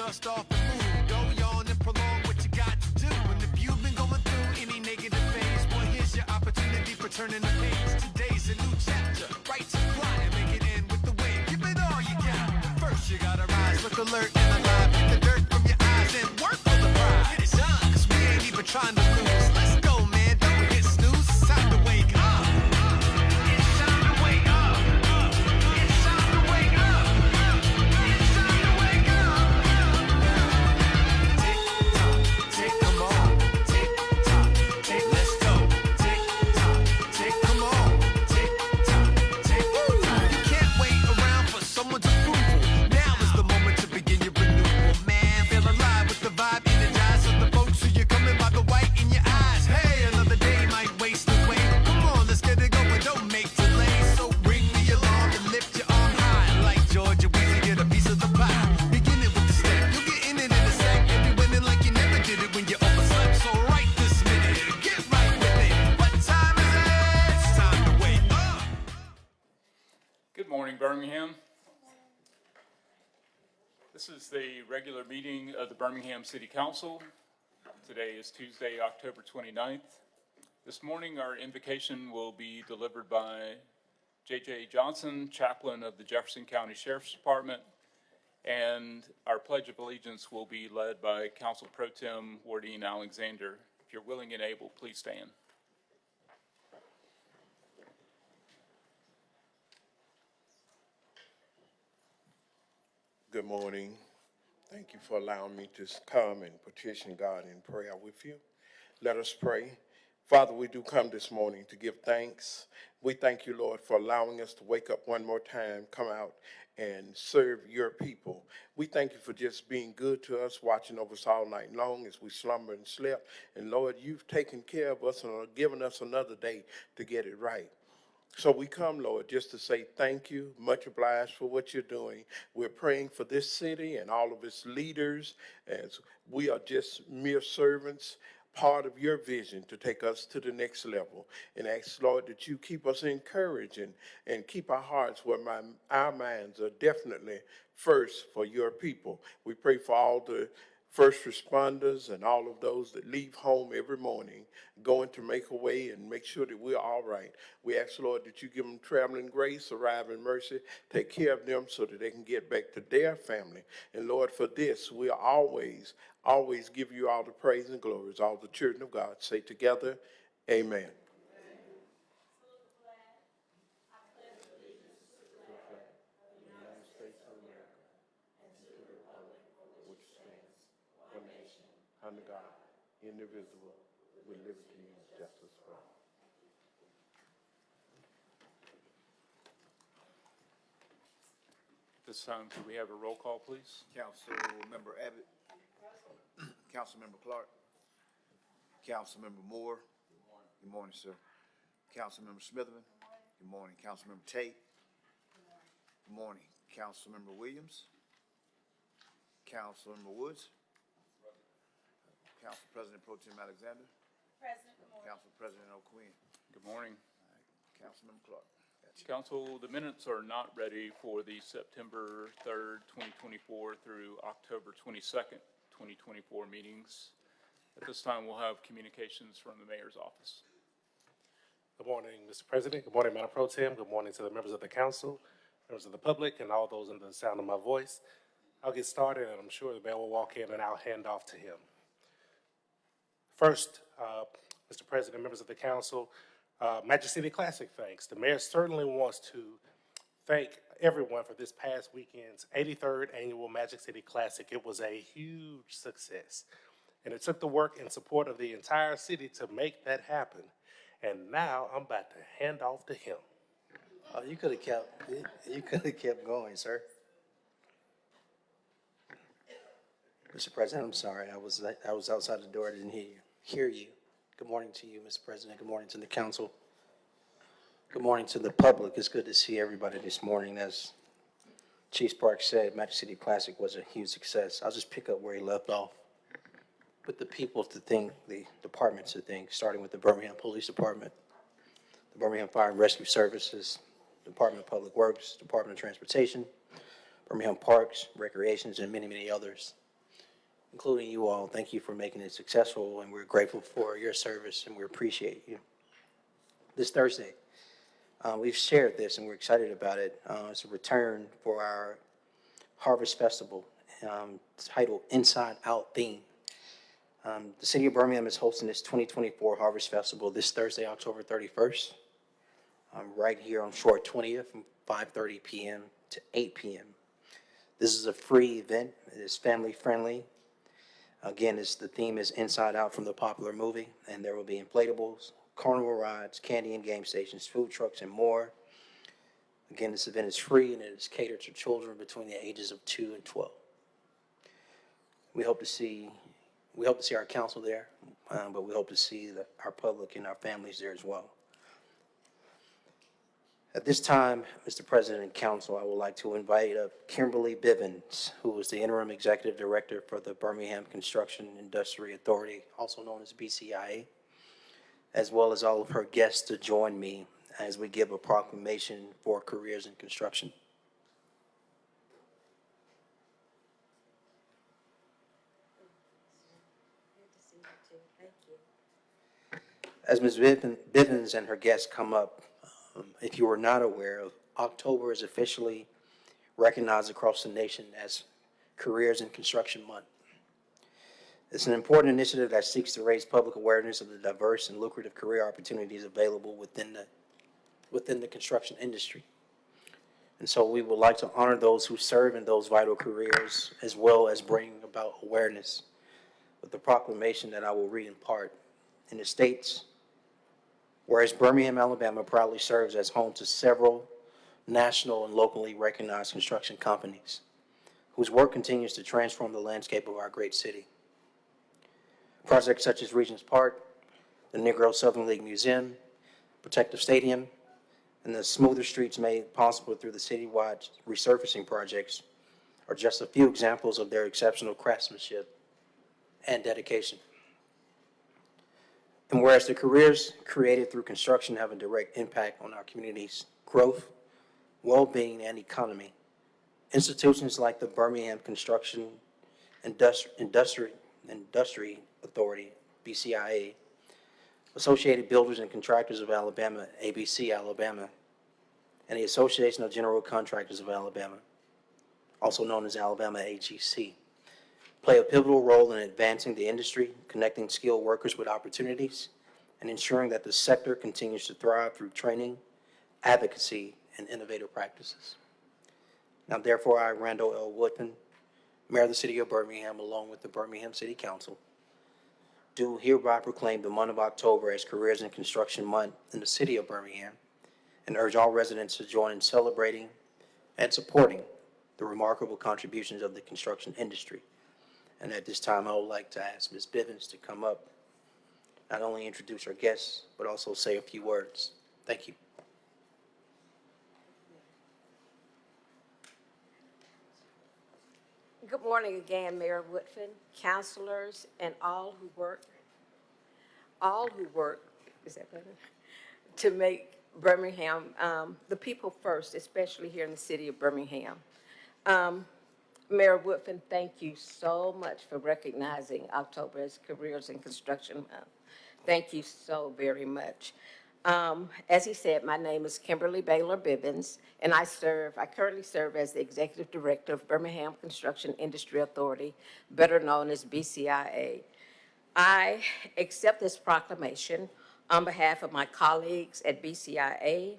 dust off the mood. Don't yawn and prolong what you got to do. And if you've been going through any negative phase, well, here's your opportunity for turning the page. Today's a new chapter. Right to fly and make it end with the wave. Give it all you got. First, you gotta rise, look alert and alive. Get the dirt from your eyes and work for the prize. Get it done, cause we ain't even trying to lose. Let's go, man. Don't hit snooze. It's time to wake up. It's time to wake up. It's time to wake up. It's time to wake up. Tick tock, tick, come on. Tick tock, tick, let's go. Tick tock, tick, come on. Tick tock, tick. You can't wait around for someone's approval. Now is the moment to begin your renewal, man. Feel alive with the vibe, energized of the folks who you're coming by the white in your eyes. Hey, another day might waste away. Come on, let's get it going, don't make delays. So ring the alarm and lift your arm high. Like Georgia Weezy, get a piece of the pie. Begin it with the step, you'll get in it in a sec. You'll be winning like you never did it when you overslept. So right this minute, get right with it. What time is it? It's time to wake up. Good morning, Birmingham. This is the regular meeting of the Birmingham City Council. Today is Tuesday, October 29th. This morning, our invocation will be delivered by J.J. Johnson, chaplain of the Jefferson County Sheriff's Department, and our Pledge of Allegiance will be led by Council Pro Tem Wardine Alexander. If you're willing and able, please stand. Good morning. Thank you for allowing me to come and petition God in prayer with you. Let us pray. Father, we do come this morning to give thanks. We thank you, Lord, for allowing us to wake up one more time, come out and serve your people. We thank you for just being good to us, watching over us all night long as we slumber and slept. And Lord, you've taken care of us and are giving us another day to get it right. So we come, Lord, just to say thank you, much obliged for what you're doing. We're praying for this city and all of its leaders, as we are just mere servants, part of your vision to take us to the next level. And ask, Lord, that you keep us encouraged and keep our hearts where our minds are definitely first for your people. We pray for all the first responders and all of those that leave home every morning, going to make a way and make sure that we're all right. We ask, Lord, that you give them traveling grace, arriving mercy, take care of them so that they can get back to their family. And Lord, for this, we are always give you all the praise and glories. All the children of God say together, amen. Under God, indivisible, with liberty and justice for all. This time, could we have a roll call, please? Councilmember Abbott. Councilmember Clark. Councilmember Moore. Good morning, sir. Councilmember Smitherman. Good morning. Councilmember Tate. Good morning. Councilmember Williams. Councilmember Woods. Council President Pro Tem Alexander. President, good morning. Council President O'Quinn. Good morning. Councilmember Clark. Gotcha. Council, the minutes are not ready for the September 3rd, 2024 through October 22nd, 2024 meetings. At this time, we'll have communications from the mayor's office. Good morning, Mr. President. Good morning, Madam Pro Tem. Good morning to the members of the council, members of the public, and all those under the sound of my voice. I'll get started, and I'm sure the mayor will walk in, and I'll hand off to him. First, Mr. President, members of the council, Magic City Classic thanks. The mayor certainly wants to thank everyone for this past weekend's 83rd annual Magic City Classic. It was a huge success, and it took the work and support of the entire city to make that happen. And now I'm about to hand off to him. Oh, you could have kept going, sir. Mr. President, I'm sorry. I was outside the door. I didn't hear you. Good morning to you, Mr. President. Good morning to the council. Good morning to the public. It's good to see everybody this morning. As Chief Sparks said, Magic City Classic was a huge success. I'll just pick up where he left off. With the people to think, the departments to think, starting with the Birmingham Police Department, the Birmingham Fire and Rescue Services, Department of Public Works, Department of Transportation, Birmingham Parks, Recreations, and many, many others. including you all. Thank you for making it successful, and we're grateful for your service, and we appreciate you. This Thursday, we've shared this, and we're excited about it. It's a return for our Harvest Festival, titled Inside Out Theme. The city of Birmingham is hosting this 2024 Harvest Festival this Thursday, October 31st, right here on Short 20th from 5:30 p.m. to 8 p.m. This is a free event. It is family friendly. Again, the theme is Inside Out from the popular movie, and there will be inflatables, carnival rides, candy and game stations, food trucks, and more. Again, this event is free, and it is catered to children between the ages of 2 and 12. We hope to see our council there, but we hope to see our public and our families there as well. At this time, Mr. President and Council, I would like to invite up Kimberly Bivens, who is the Interim Executive Director for the Birmingham Construction Industry Authority, also known as BCIA, as well as all of her guests to join me as we give a proclamation for careers in construction. As Ms. Bivens and her guests come up, if you are not aware, October is officially recognized across the nation as Careers in Construction Month. It's an important initiative that seeks to raise public awareness of the diverse and lucrative career opportunities available within the construction industry. And so we would like to honor those who serve in those vital careers, as well as bring about awareness with the proclamation that I will read in part. And it states, whereas Birmingham, Alabama proudly serves as home to several national and locally recognized construction companies whose work continues to transform the landscape of our great city. Projects such as Regents Park, the Negro Southern League Museum, Protective Stadium, and the smoother streets made possible through the citywide resurfacing projects are just a few examples of their exceptional craftsmanship and dedication. And whereas the careers created through construction have a direct impact on our community's growth, well-being, and economy, institutions like the Birmingham Construction Industry Authority, BCIA, Associated Builders and Contractors of Alabama, ABC Alabama, and the Association of General Contractors of Alabama, also known as Alabama AGC, play a pivotal role in advancing the industry, connecting skilled workers with opportunities, and ensuring that the sector continues to thrive through training, advocacy, and innovative practices. Now, therefore, I, Randall L. Woodman, Mayor of the City of Birmingham, along with the Birmingham City Council, do hereby proclaim the month of October as Careers in Construction Month in the City of Birmingham, and urge all residents to join in celebrating and supporting the remarkable contributions of the construction industry. And at this time, I would like to ask Ms. Bivens to come up, not only introduce our guests, but also say a few words. Thank you. Good morning again, Mayor Woodfin, councilors, and all who work, is that better? To make Birmingham, the people first, especially here in the city of Birmingham. Mayor Woodfin, thank you so much for recognizing October as Careers in Construction Month. Thank you so very much. As he said, my name is Kimberly Baylor Bivens, and I currently serve as the Executive Director of Birmingham Construction Industry Authority, better known as BCIA. I accept this proclamation on behalf of my colleagues at BCIA,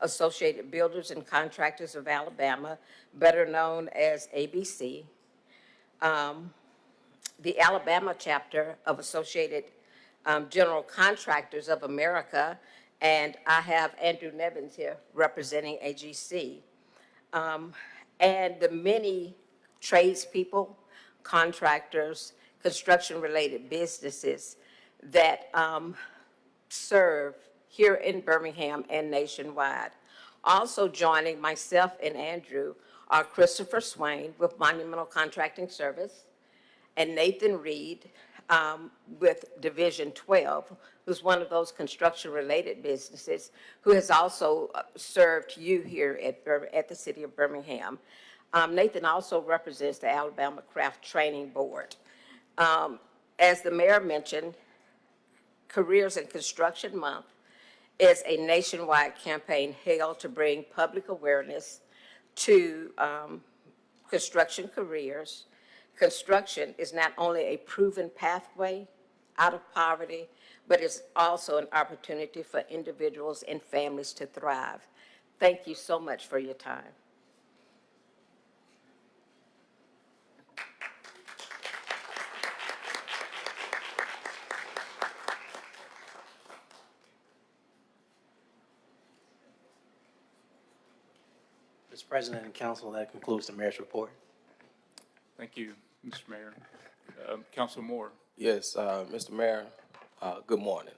Associated Builders and Contractors of Alabama, better known as ABC, the Alabama chapter of Associated General Contractors of America, and I have Andrew Nevins here representing AGC, and the many tradespeople, contractors, construction-related businesses that serve here in Birmingham and nationwide. Also joining myself and Andrew are Christopher Swain with Monumental Contracting Service and Nathan Reed with Division 12, who's one of those construction-related businesses who has also served you here at the City of Birmingham. Nathan also represents the Alabama Craft Training Board. As the mayor mentioned, Careers in Construction Month is a nationwide campaign held to bring public awareness to construction careers. Construction is not only a proven pathway out of poverty, but it's also an opportunity for individuals and families to thrive. Thank you so much for your time. Mr. President and Council, that concludes the mayor's report. Thank you, Mr. Mayor. Councilor Moore. Yes, Mr. Mayor, good morning.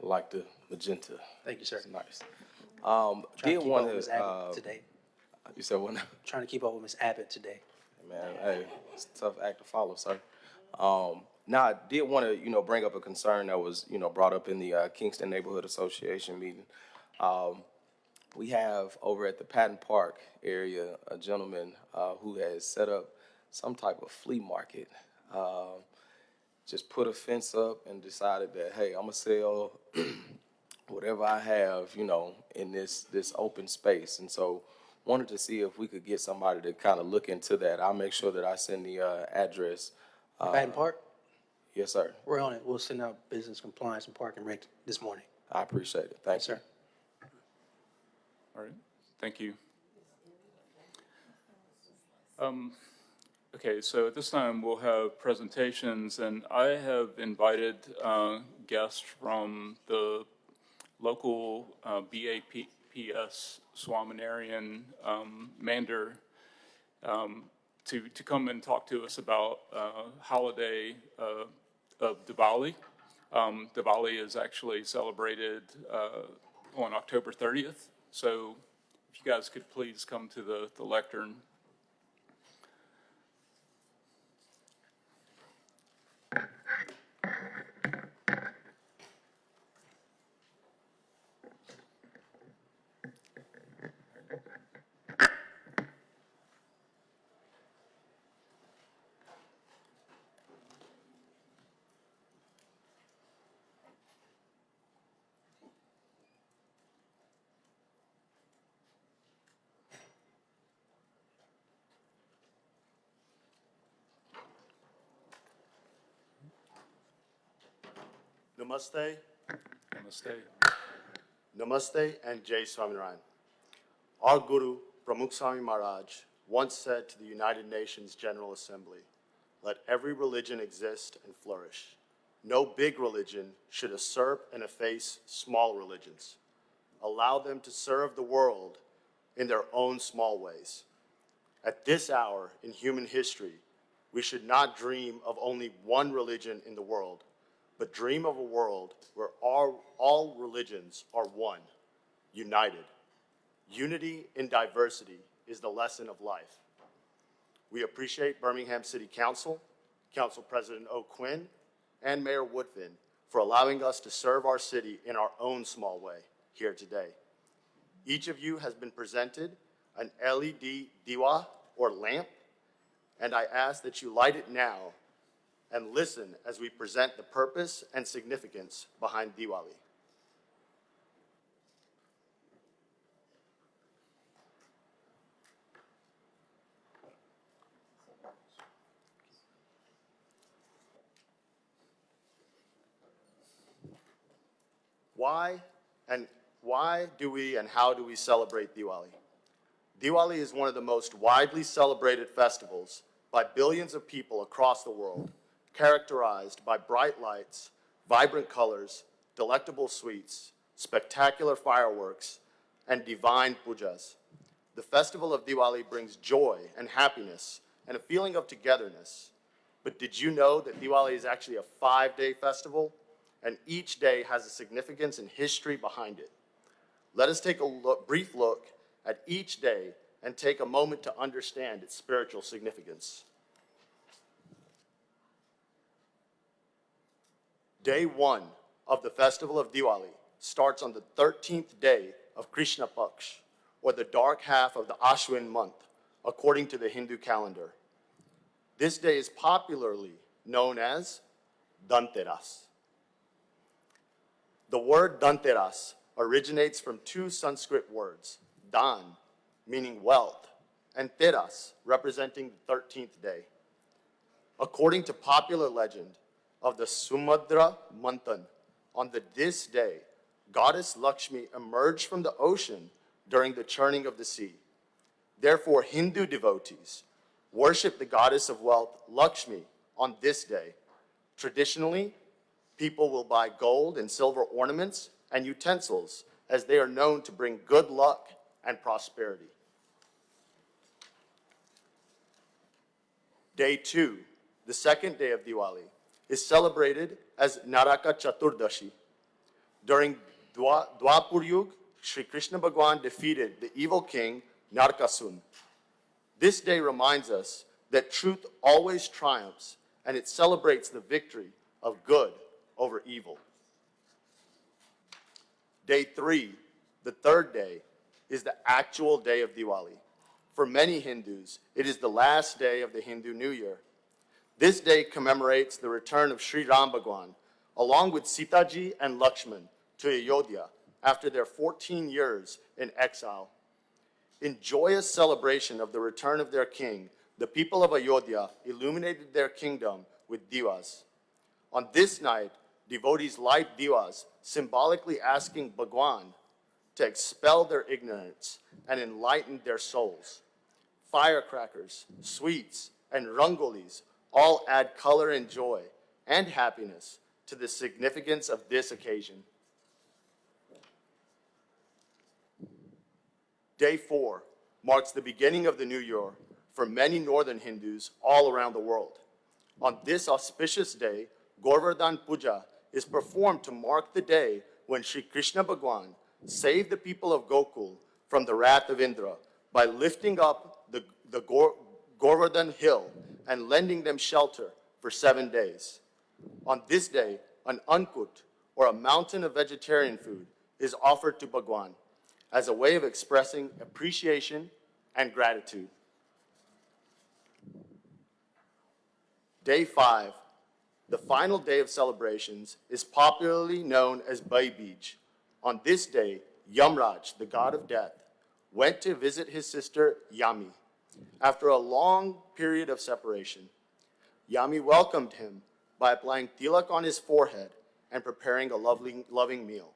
I like the magenta. Thank you, sir. It's nice. Trying to Did keep want up with Ms. to, Abbott today. you said what now? Trying to keep up with Ms. Abbott today. Man, hey, it's a tough act to follow, sir. Now, I did want to, bring up a concern that was, brought up in the Kingston Neighborhood Association meeting. We have over at the Patton Park area a gentleman who has set up some type of flea market. Just put a fence up and decided that, hey, I'm gonna sell whatever I have, in this open space. And so wanted to see if we could get somebody to kind of look into that. I'll make sure that I send the address. Patton Park, Yes, sir. we're on it. We'll send out business compliance and parking rec this morning. I appreciate it. Thank you. Sir. All right, thank you. Okay, so at this time, we'll have presentations, and I have invited guests from the local BAPS Swaminarian Mandir to come and talk to us about holiday of Diwali. Diwali is actually celebrated on October 30th. So if you guys could please come to the lectern. Namaste, Namaste. Namaste, and Jai Swaminarayan. Our Guru, Pramukh Swami Maharaj, once said to the United Nations General Assembly, "Let every religion exist and flourish. No big religion should usurp and efface small religions. Allow them to serve the world in their own small ways." At this hour in human history, we should not dream of only one religion in the world, but dream of a world where all religions are one, united. Unity in diversity is the lesson of life. We appreciate Birmingham City Council, Council President O'Quinn, and Mayor Woodfin for allowing us to serve our city in our own small way here today. Each of you has been presented an LED diwa or lamp, and I ask that you light it now and listen as we present the purpose and significance behind Diwali. Why do we and how do we celebrate Diwali? Diwali is one of the most widely celebrated festivals by billions of people across the world, characterized by bright lights, vibrant colors, delectable sweets, spectacular fireworks, and divine pujas. The festival of Diwali brings joy and happiness and a feeling of togetherness. But did you know that Diwali is actually a 5-day festival? And each day has a significance and history behind it. Let us take a brief look at each day and take a moment to understand its spiritual significance. Day 1 of the festival of Diwali starts on the 13th day of Krishna Paksh, or the dark half of the Ashwin month, according to the Hindu calendar. This day is popularly known as Dhanteras. The word Dhanteras originates from two Sanskrit words, Dan, meaning wealth, and Teras, representing the 13th day. According to popular legend of the Sumudra Manthan, on this day, goddess Lakshmi emerged from the ocean during the churning of the sea. Therefore, Hindu devotees worship the goddess of wealth, Lakshmi, on this day. Traditionally, people will buy gold and silver ornaments and utensils as they are known to bring good luck and prosperity. Day 2, the second day of Diwali, is celebrated as Naraka Chaturdashi. During Dwapar Yuga, Sri Krishna Bhagwan defeated the evil king Narkasun. This day reminds us that truth always triumphs, and it celebrates the victory of good over evil. Day 3, the third day, is the actual day of Diwali. For many Hindus, it is the last day of the Hindu New Year. This day commemorates the return of Sri Ram Bhagwan, along with Sitaji and Lakshman, to Ayodhya after their 14 years in exile. In joyous celebration of the return of their king, the people of Ayodhya illuminated their kingdom with divas. On this night, devotees light divas, symbolically asking Bhagwan to expel their ignorance and enlighten their souls. Firecrackers, sweets, and rangolis all add color and joy and happiness to the significance of this occasion. Day 4 marks the beginning of the new year for many northern Hindus all around the world. On this auspicious day, Govardhan Puja is performed to mark the day when Sri Krishna Bhagwan saved the people of Gokul from the wrath of Indra by lifting up the Govardhan hill and lending them shelter for 7 days. On this day, an ankut, or a mountain of vegetarian food, is offered to Bhagwan as a way of expressing appreciation and gratitude. Day 5, the final day of celebrations, is popularly known as Bhai Beej. On this day, Yamraj, the god of death, went to visit his sister Yami after a long period of separation. Yami welcomed him by applying tilak on his forehead and preparing a loving meal.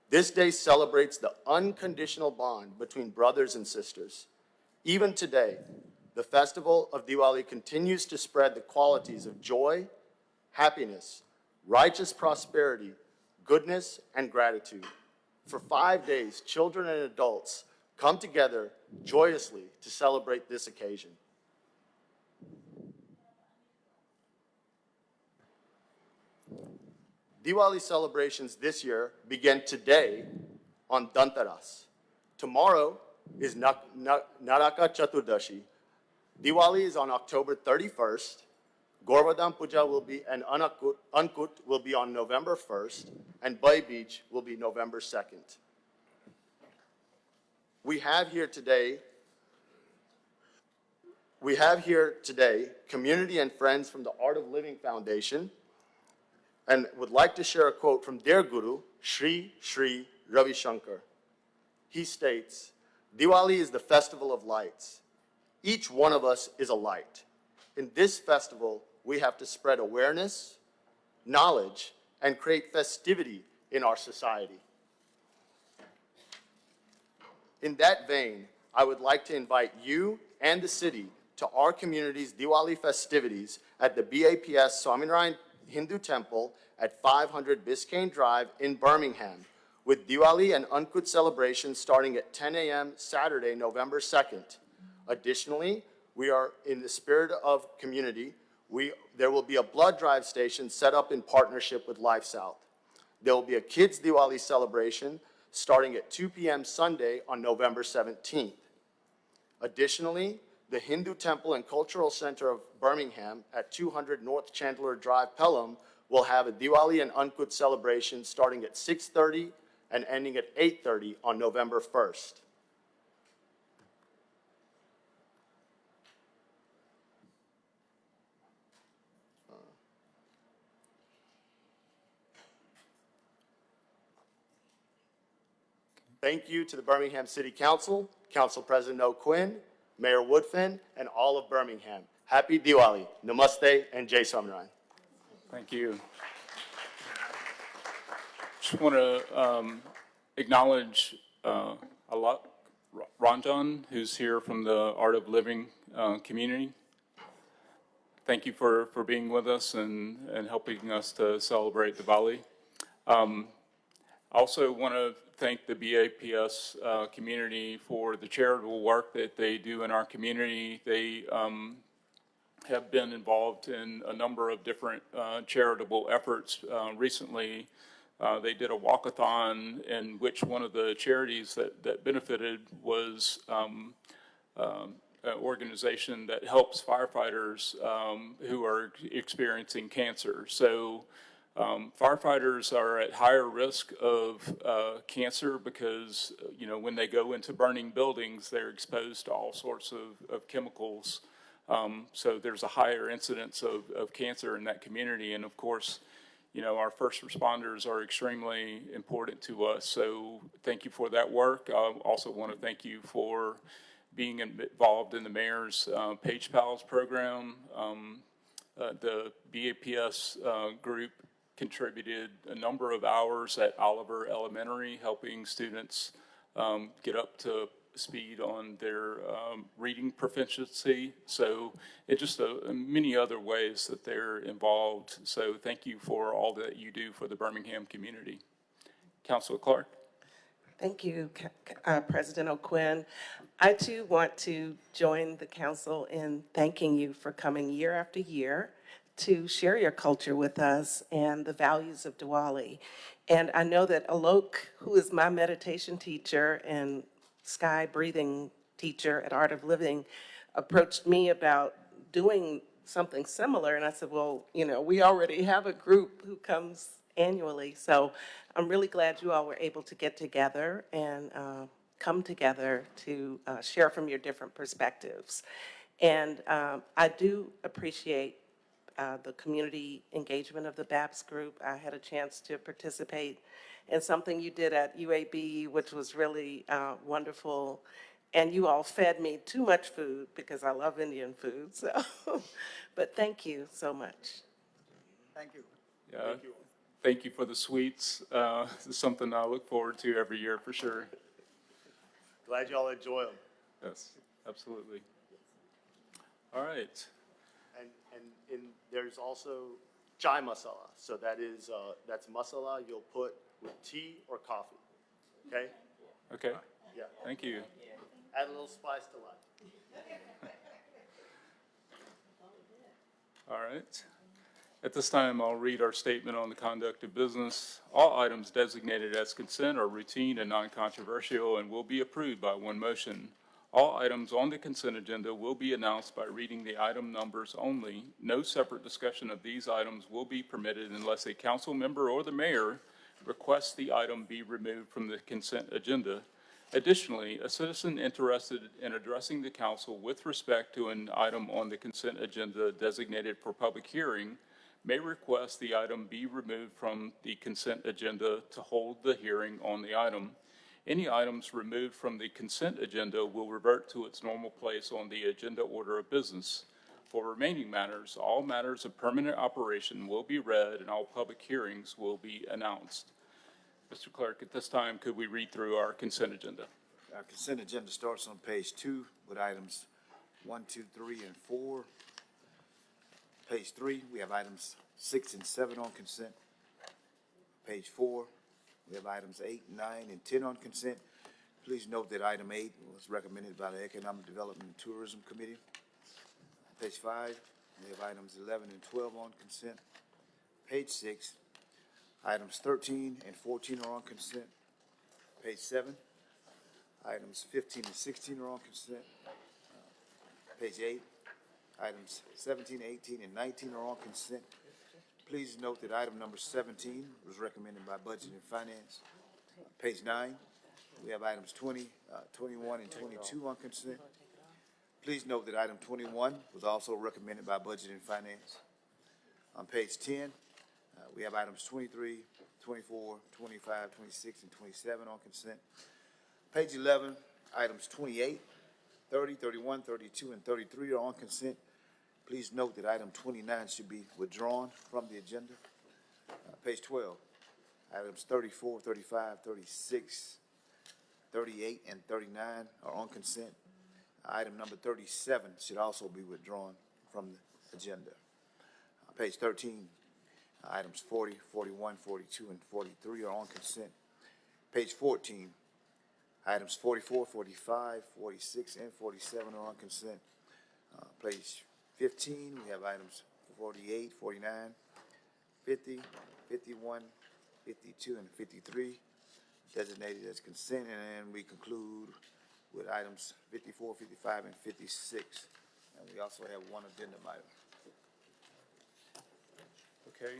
This day celebrates the unconditional bond between brothers and sisters. Even today, the festival of Diwali continues to spread the qualities of joy, happiness, righteous prosperity, goodness, and gratitude. For 5 days, children and adults come together joyously to celebrate this occasion. Diwali celebrations this year begin today on Dhanteras. Tomorrow is Naraka Chaturdashi. Diwali is on October 31st. Govardhan Puja will be, and Ankut will be on November 1st, and Bhai Beej will be November 2nd. We have here today community and friends from the Art of Living Foundation, and would like to share a quote from their guru, Sri Sri Ravi Shankar. He states, "Diwali is the festival of lights. Each one of us is a light. In this festival, we have to spread awareness, knowledge, and create festivity in our society." In that vein, I would like to invite you and the city to our community's Diwali festivities at the BAPS Swaminarayan Hindu Temple at 500 Biscayne Drive in Birmingham, with Diwali and Ankut celebrations starting at 10 a.m. Saturday, November 2nd. Additionally, we are in the spirit of community. There will be a blood drive station set up in partnership with Life South. There will be a kids' Diwali celebration starting at 2 p.m. Sunday on November 17th. Additionally, the Hindu Temple and Cultural Center of Birmingham at 200 North Chandler Drive, Pelham, will have a Diwali and Ankut celebration starting at 6:30 and ending at 8:30 on November 1st. Thank you to the Birmingham City Council, Council President O'Quinn, Mayor Woodfin, and all of Birmingham. Happy Diwali. Namaste and Jai Swaminarayan. Thank you. Just want to acknowledge Ranjan, who's here from the Art of Living community. Thank you for being with us and helping us to celebrate Diwali. I also want to thank the BAPS community for the charitable work that they do in our community. They have been involved in a number of different charitable efforts. Recently, they did a walkathon in which one of the charities that benefited was an organization that helps firefighters who are experiencing cancer. So firefighters are at higher risk of cancer because, when they go into burning buildings, they're exposed to all sorts of chemicals. So there's a higher incidence of cancer in that community. And of course, our first responders are extremely important to us. So thank you for that work. I also want to thank you for being involved in the mayor's Page Pals program. The BAPS group contributed a number of hours at Oliver Elementary, helping students get up to speed on their reading proficiency. So it's just many other ways that they're involved. So thank you for all that you do for the Birmingham community. Councilor Clark. Thank you, President O'Quinn. I too want to join the council in thanking you for coming year after year to share your culture with us and the values of Diwali. And I know that Alok, who is my meditation teacher and sky breathing teacher at Art of Living, approached me about doing something similar. And I said, well, we already have a group who comes annually. So I'm really glad you all were able to get together and come together to share from your different perspectives. And I do appreciate the community engagement of the BAPS group. I had a chance to participate in something you did at UAB, which was really wonderful. And you all fed me too much food because I love Indian food. So, but thank you so much. Thank you. Yeah, thank you for the sweets. It's something I look forward to every year for sure. Glad y'all enjoy them. Yes, absolutely. All right. And there's also chai masala. So that's masala you'll put with tea or coffee. Okay? Okay. Yeah. Thank you. Add a little spice to life. All right. At this time, I'll read our statement on the conduct of business. All items designated as consent are routine and non-controversial and will be approved by one motion. All items on the consent agenda will be announced by reading the item numbers only. No separate discussion of these items will be permitted unless a council member or the mayor requests the item be removed from the consent agenda. Additionally, a citizen interested in addressing the council with respect to an item on the consent agenda designated for public hearing may request the item be removed from the consent agenda to hold the hearing on the item. Any items removed from the consent agenda will revert to its normal place on the agenda order of business. For remaining matters, all matters of permanent operation will be read and all public hearings will be announced. Mr. Clerk, at this time, could we read through our consent agenda? Our consent agenda starts on page 2 with items 1, 2, 3, and 4. Page 3, we have items 6 and 7 on consent. Page 4, we have items 8, 9, and 10 on consent. Please note that item 8 was recommended by the Economic Development and Tourism Committee. Page 5, we have items 11 and 12 on consent. Page 6, items 13 and 14 are on consent. Page 7, items 15 and 16 are on consent. Page 8, items 17, 18, and 19 are on consent. Please note that item number 17 was recommended by Budget and Finance. Page 9, we have items 20, 21, and 22 on consent. Please note that item 21 was also recommended by Budget and Finance. On page 10, we have items 23, 24, 25, 26, and 27 on consent. Page 11, items 28, 30, 31, 32, and 33 are on consent. Please note that item 29 should be withdrawn from the agenda. Page 12, items 34, 35, 36, 38, and 39 are on consent. Item number 37 should also be withdrawn from the agenda. Page 13, items 40, 41, 42, and 43 are on consent. Page 14, items 44, 45, 46, and 47 are on consent. Page 15, we have items 48, 49, 50, 51, 52, and 53 designated as consent, and we conclude with items 54, 55, and 56. And we also have one addendum item. Okay,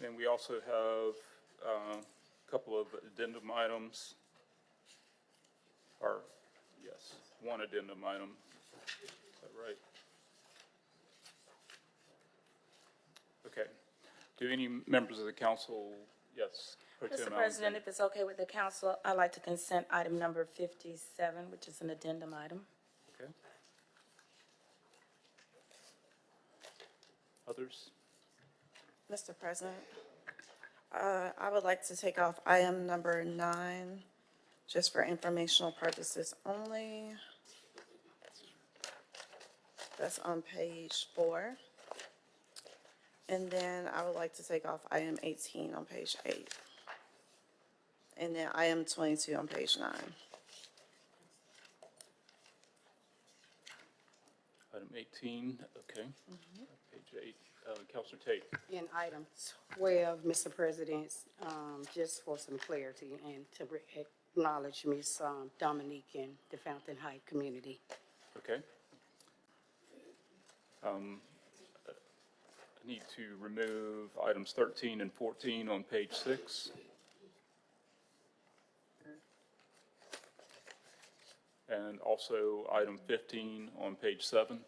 then we also have a couple of addendum items. Or, yes, one addendum item. Is that right? Okay. Do any members of the council, yes? Pro Tem Mr. Allen. President, if it's okay with the council, I'd like to consent item number 57, which is an addendum item. Okay. Others? Mr. President, I would like to take off item number 9, just for informational purposes only. That's on page 4. And then I would like to take off item 18 on page 8. And then item 22 on page 9. Item 18, okay. Page 8, Counselor Tate. In item 12, Mr. President, just for some clarity and to acknowledge Ms. Dominique and the Fountain Heights community. Okay. I need to remove items 13 and 14 on page 6. And also item 15 on page 7.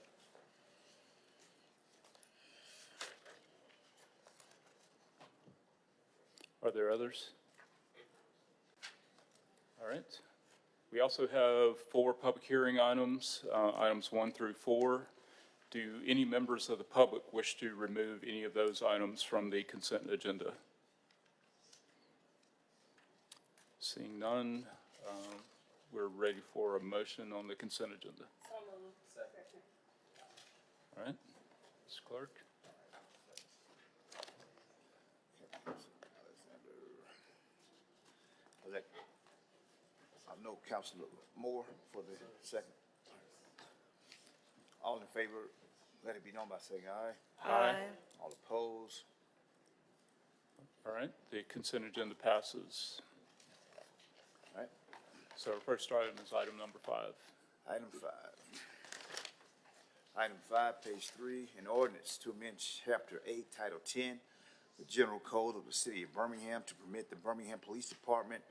Are there others? All right. We also have 4 public hearing items, items 1 through 4. Do any members of the public wish to remove any of those items from the consent agenda? Seeing none, we're ready for a motion on the consent agenda. All right, Ms. Clerk. I know Councilor Moore for the second. All in favor, let it be known by saying aye. Aye. All opposed? All right, the consent agenda passes. All right, So our first item is item number 5. item 5. Item 5, page 3, an ordinance to amend chapter 8, title 10, the general code of the city of Birmingham to permit the Birmingham Police Department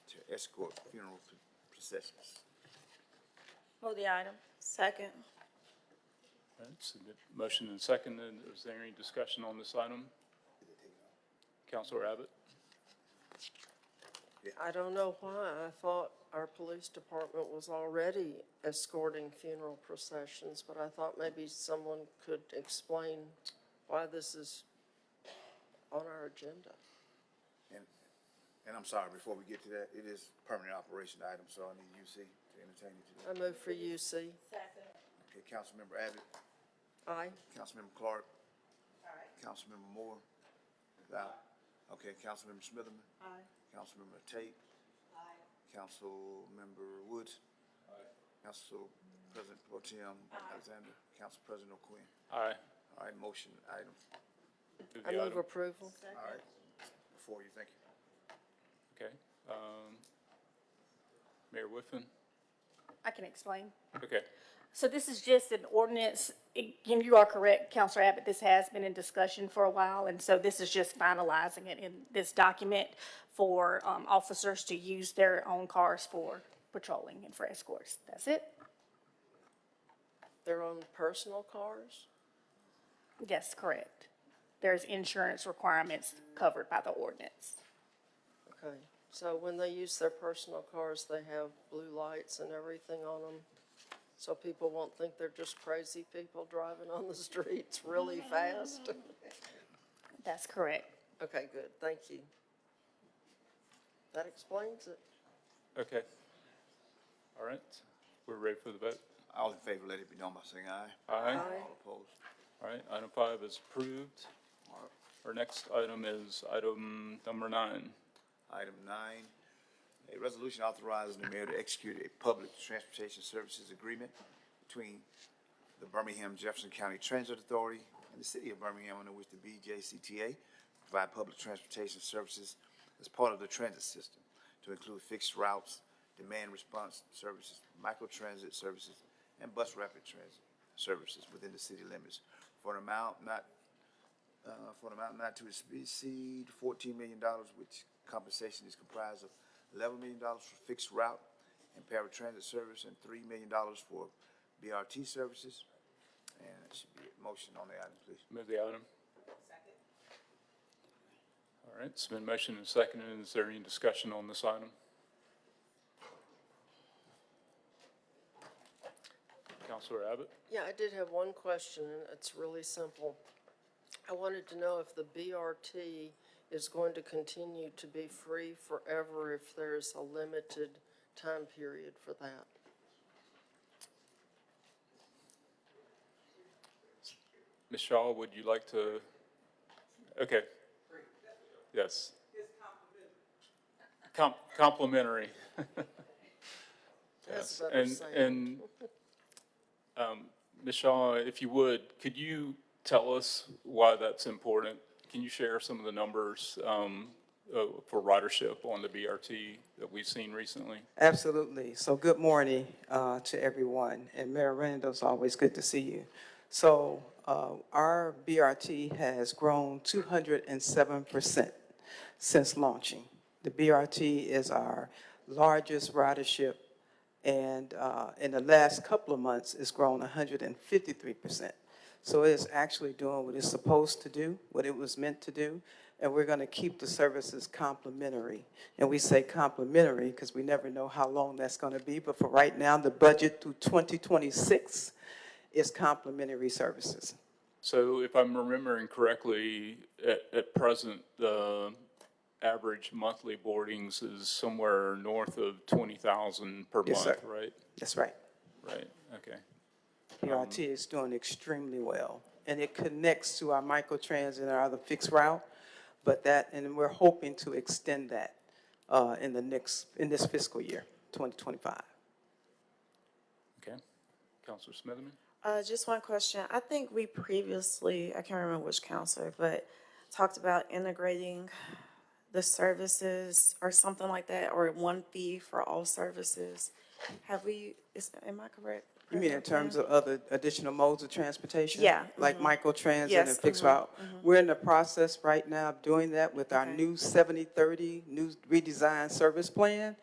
to escort funeral processions. Move the item. Second. All right, submit motion and second. And is there any discussion on this item? Counselor Abbott? I don't know why. I thought our police department was already escorting funeral processions, but I thought maybe someone could explain why this is on our agenda. And I'm sorry, before we get to that, it is permanent operation item, so I need UC to entertain it I today. move for UC. Okay, Councilmember Abbott, Aye. Councilmember Clark. Aye. Councilmember Moore. Aye. Okay, Councilmember Smitherman. Aye. Councilmember Tate. Aye. Councilmember Woods. Aye. Council President Pro Tem Alexander. Council President O'Quinn. Aye. All right, motion item. Move I the move item. approval. All right, before you, thank you. Okay. Mayor Whiffen? I can explain. Okay. So this is just an ordinance, and you are correct, Counselor Abbott, this has been in discussion for a while, and so this is just finalizing it in this document for officers to use their own cars for patrolling and for escorts. That's it? Their own personal cars? Yes, correct. There's insurance requirements covered by the ordinance. Okay. So when they use their personal cars, they have blue lights and everything on them, so people won't think they're just crazy people driving on the streets really fast? That's correct. Okay, good, thank you. That explains it. Okay. All right, we're ready for the vote. All in favor, let it be known by saying aye. Aye. All opposed? All right, item 5 is approved. Our next item is item number 9. Item 9, a resolution authorizing the mayor to execute a public transportation services agreement between the Birmingham Jefferson County Transit Authority and the city of Birmingham, under which the BJCTA provide public transportation services as part of the transit system, to include fixed routes, demand response services, microtransit services, and bus rapid transit services within the city limits for an amount not to exceed $14 million, which compensation is comprised of $11 million for fixed route and paratransit service and $3 million for BRT services. And it should be a motion on the item, please. Move the item. Second. All right, it's been motioned and seconded. Is there any discussion on this item? Counselor Abbott? Yeah, I did have one question, and it's really simple. I wanted to know if the BRT is going to continue to be free forever, if there's a limited time period for that. Ms. Shaw, would you like to? Okay. Yes. Complimentary. That's Yes. better saying. Ms. Shaw, if you would, could you tell us why that's important? Can you share some of the numbers for ridership on the BRT that we've seen recently? Absolutely. So good morning to everyone. And Mayor Randall's always good to see you. So our BRT has grown 207% since launching. The BRT is our largest ridership, and in the last couple of months, it's grown 153%. So it's actually doing what it's supposed to do, what it was meant to do, and we're going to keep the services complimentary. And we say complimentary because we never know how long that's going to be, but for right now, the budget through 2026 is complimentary services. So if I'm remembering correctly, at present, the average monthly boardings is somewhere north of 20,000 per Yes, month, sir. right? That's right. Right, okay. BRT is doing extremely well, and it connects to our microtransit and our other fixed route, and we're hoping to extend that in this fiscal year, 2025. Okay. Councilor Smitherman? Just one question. I think we previously, I can't remember which counselor, but talked about integrating the services or something like that, or one fee for all services. Am I correct? You mean in terms of other additional modes of transportation? Yeah. Like microtransit Yes, and fixed route? We're in the process right now of doing that with our Okay. new 70/30, new redesigned service plan.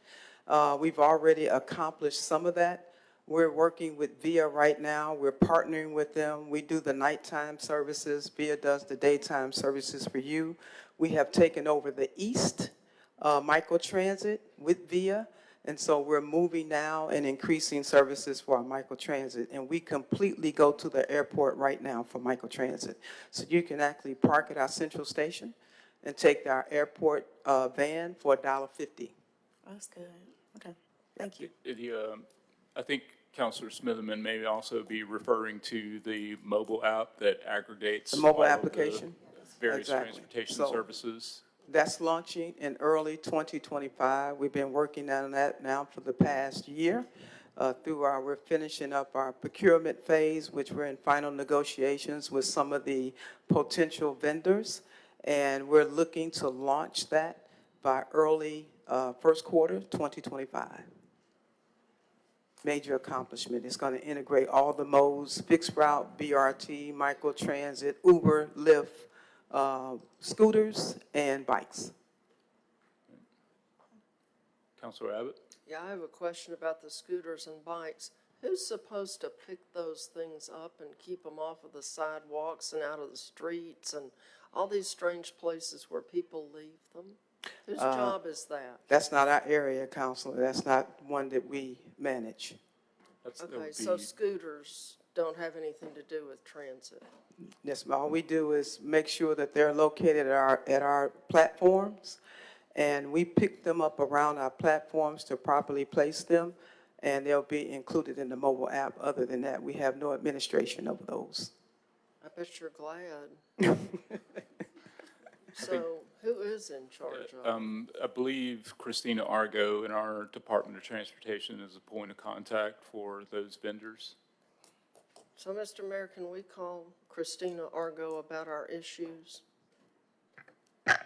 We've already accomplished some of that. We're working with VIA right now. We're partnering with them. We do the nighttime services. VIA does the daytime services for you. We have taken over the East microtransit with VIA. And so we're moving now and increasing services for our microtransit. And we completely go to the airport right now for microtransit. So you can actually park at our central station and take our airport van for $1.50. That's good. Okay. Thank you. I think Councilor Smitherman may also be referring to the mobile app that aggregates The mobile all of the application? various Exactly. transportation So- services. That's launching in early 2025. We've been working on that now for the past year. We're finishing up our procurement phase, which we're in final negotiations with some of the potential vendors. And we're looking to launch that by early first quarter 2025. Major accomplishment. It's going to integrate all the modes, fixed route, BRT, microtransit, Uber, Lyft, scooters, and bikes. Councilor Abbott? Yeah, I have a question about the scooters and bikes. Who's supposed to pick those things up and keep them off of the sidewalks and out of the streets and all these strange places where people leave them? Whose job is that? That's not our area, Counselor. That's not one that we manage. That Okay, would so be- scooters don't have anything to do with transit. Yes, ma'am. All we do is make sure that they're located at our platforms, and we pick them up around our platforms to properly place them, and they'll be included in the mobile app. Other than that, we have no administration over those. I bet you're glad. So who is in charge of it? I believe Christina Argo in our Department of Transportation is a point of contact for those vendors. So, Mr. Mayor, can we call Christina Argo about our issues? I'll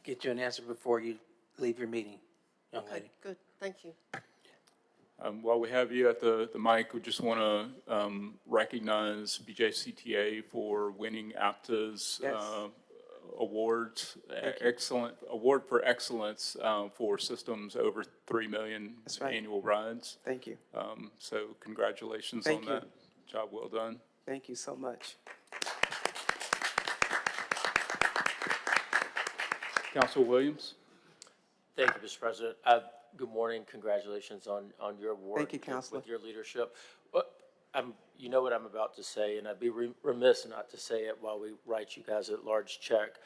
get you an answer before you leave your meeting, young Okay, lady. good, thank you. While we have you at the mic, we just want to recognize BJCTA for winning APTA's Yes. awards, excellent award for excellence for systems over 3 million That's right. annual rides. Thank you. So congratulations Thank on you. that. Job well done. Thank you so much. Council Williams? Thank you, Mr. President. Good morning. Congratulations on your award. Thank you, Counselor. With your leadership. You know what I'm about to say, and I'd be remiss not to say it while we write you guys a large check.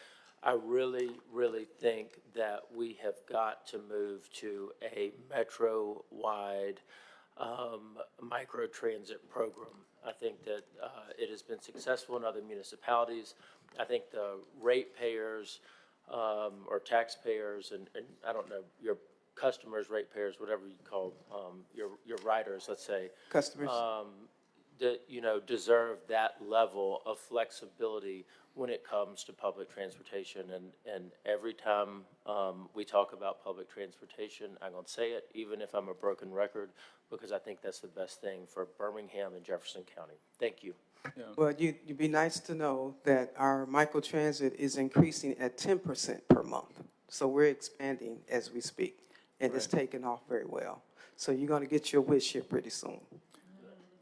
I really, really think that we have got to move to a metro-wide micro-transit program. I think that it has been successful in other municipalities. I think the ratepayers or taxpayers, and I don't know, your customers, ratepayers, whatever you call your riders, let's say. Customers. That, deserve that level of flexibility when it comes to public transportation. And every time we talk about public transportation, I'm going to say it, even if I'm a broken record, because I think that's the best thing for Birmingham and Jefferson County. Thank you. Yeah. Well, you'd be nice to know that our microtransit is increasing at 10% per month. So we're expanding as we speak, and it's taking off very well. So you're going to get your wish here pretty soon.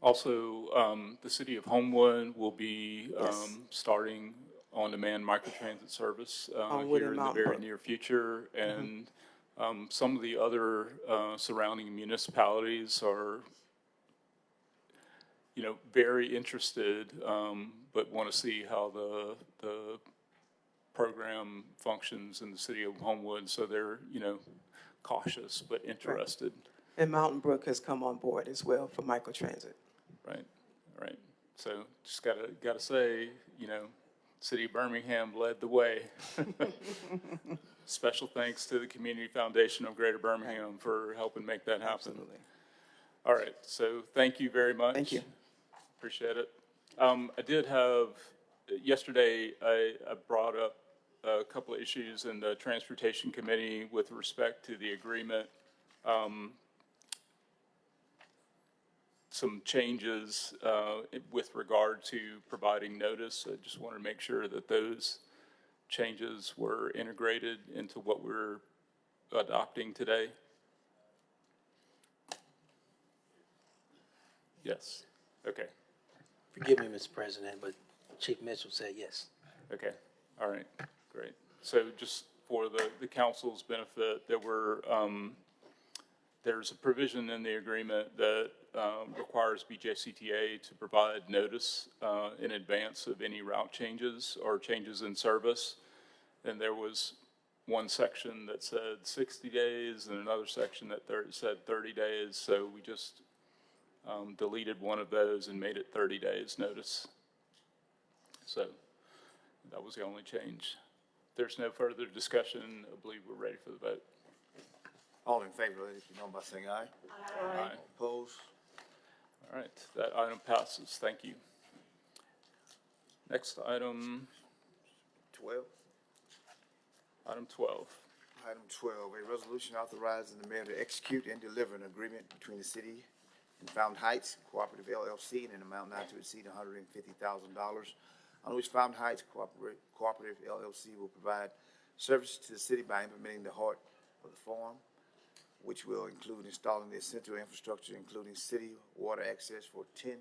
Also, the city of Homewood will be Yes. starting on-demand microtransit service Homewood here and in the Mountain very Brook. near future. And some of the other surrounding municipalities are, very interested, but want to see how the program functions in the city of Homewood. So they're, cautious but interested. And Mountain Brook has come on board as well for microtransit. Right. So just gotta say, City of Birmingham led the way. Special thanks to the Community Foundation of Greater Birmingham for helping make that happen. Absolutely. All right, so thank you very much. Thank you. Appreciate it. I did have, yesterday, I brought up a couple of issues in the Transportation Committee with respect to the agreement. Some changes with regard to providing notice. I just want to make sure that those changes were integrated into what we're adopting today. Yes. Okay. Forgive me, Mr. President, but Chief Mitchell said yes. Okay. All right. Great. So just for the council's benefit, there's a provision in the agreement that requires BJCTA to provide notice in advance of any route changes or changes in service. And there was one section that said 60 days and another section that said 30 days. So we just deleted one of those and made it 30 days notice. So that was the only change. If there's no further discussion, I believe we're ready for the vote. All in favor, let it be known by saying aye. Aye. Opposed? All right, that item passes. Thank you. Next item, 12. item 12. Item 12, a resolution authorizing the mayor to execute and deliver an agreement between the city and Fountain Heights Cooperative LLC in an amount not to exceed $150,000, on which Fountain Heights Cooperative LLC will provide services to the city by implementing the heart of the farm, which will include installing the essential infrastructure, including city water access for 10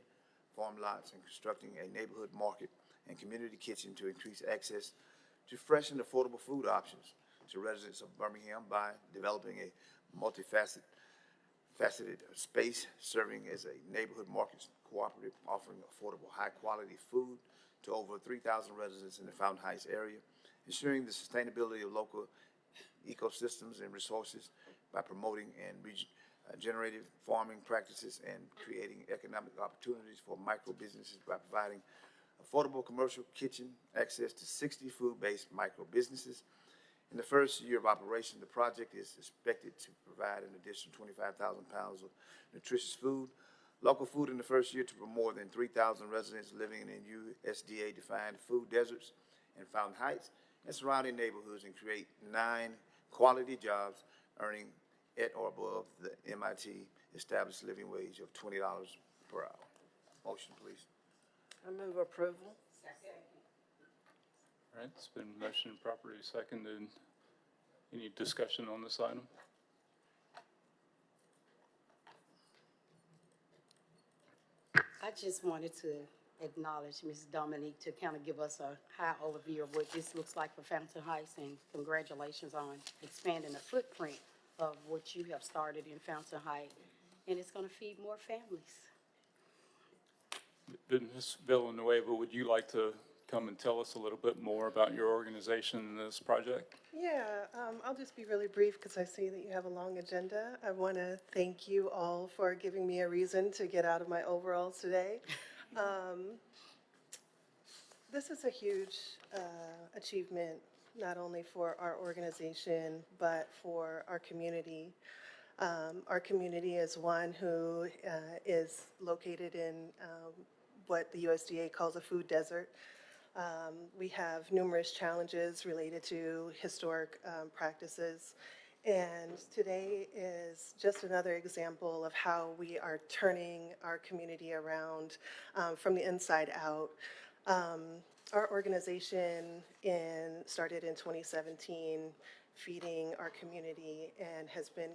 farm lots, and constructing a neighborhood market and community kitchen to increase access to fresh and affordable food options, to residents of Birmingham by developing a faceted space serving as a neighborhood market cooperative offering affordable, high-quality food to over 3,000 residents in the Fountain Heights area, ensuring the sustainability of local ecosystems and resources by promoting and regenerative farming practices and creating economic opportunities for micro businesses by providing affordable commercial kitchen access to 60 food-based micro businesses. In the first year of operation, the project is expected to provide an additional 25,000 pounds of nutritious food, local food in the first year to more than 3,000 residents living in USDA-defined food deserts in Fountain Heights and surrounding neighborhoods, and create 9 quality jobs earning at or above the MIT established living wage of $20 per hour. Motion, please. I move approval. All right, it's been motioned and properly seconded. Any discussion on this item? I just wanted to acknowledge Ms. Dominique to kind of give us a high overview of what this looks like for Fountain Heights, and congratulations on expanding the footprint of what you have started in Fountain Heights, and it's going to feed more families. Ms. Villanueva, would you like to come and tell us a little bit more about your organization and this project? Yeah, I'll just be really brief because I see that you have a long agenda. I want to thank you all for giving me a reason to get out of my overalls today. This is a huge achievement, not only for our organization, but for our community. Our community is one who is located in what the USDA calls a food desert. We have numerous challenges related to historic practices, and today is just another example of how we are turning our community around from the inside out. Our organization started in 2017, feeding our community, and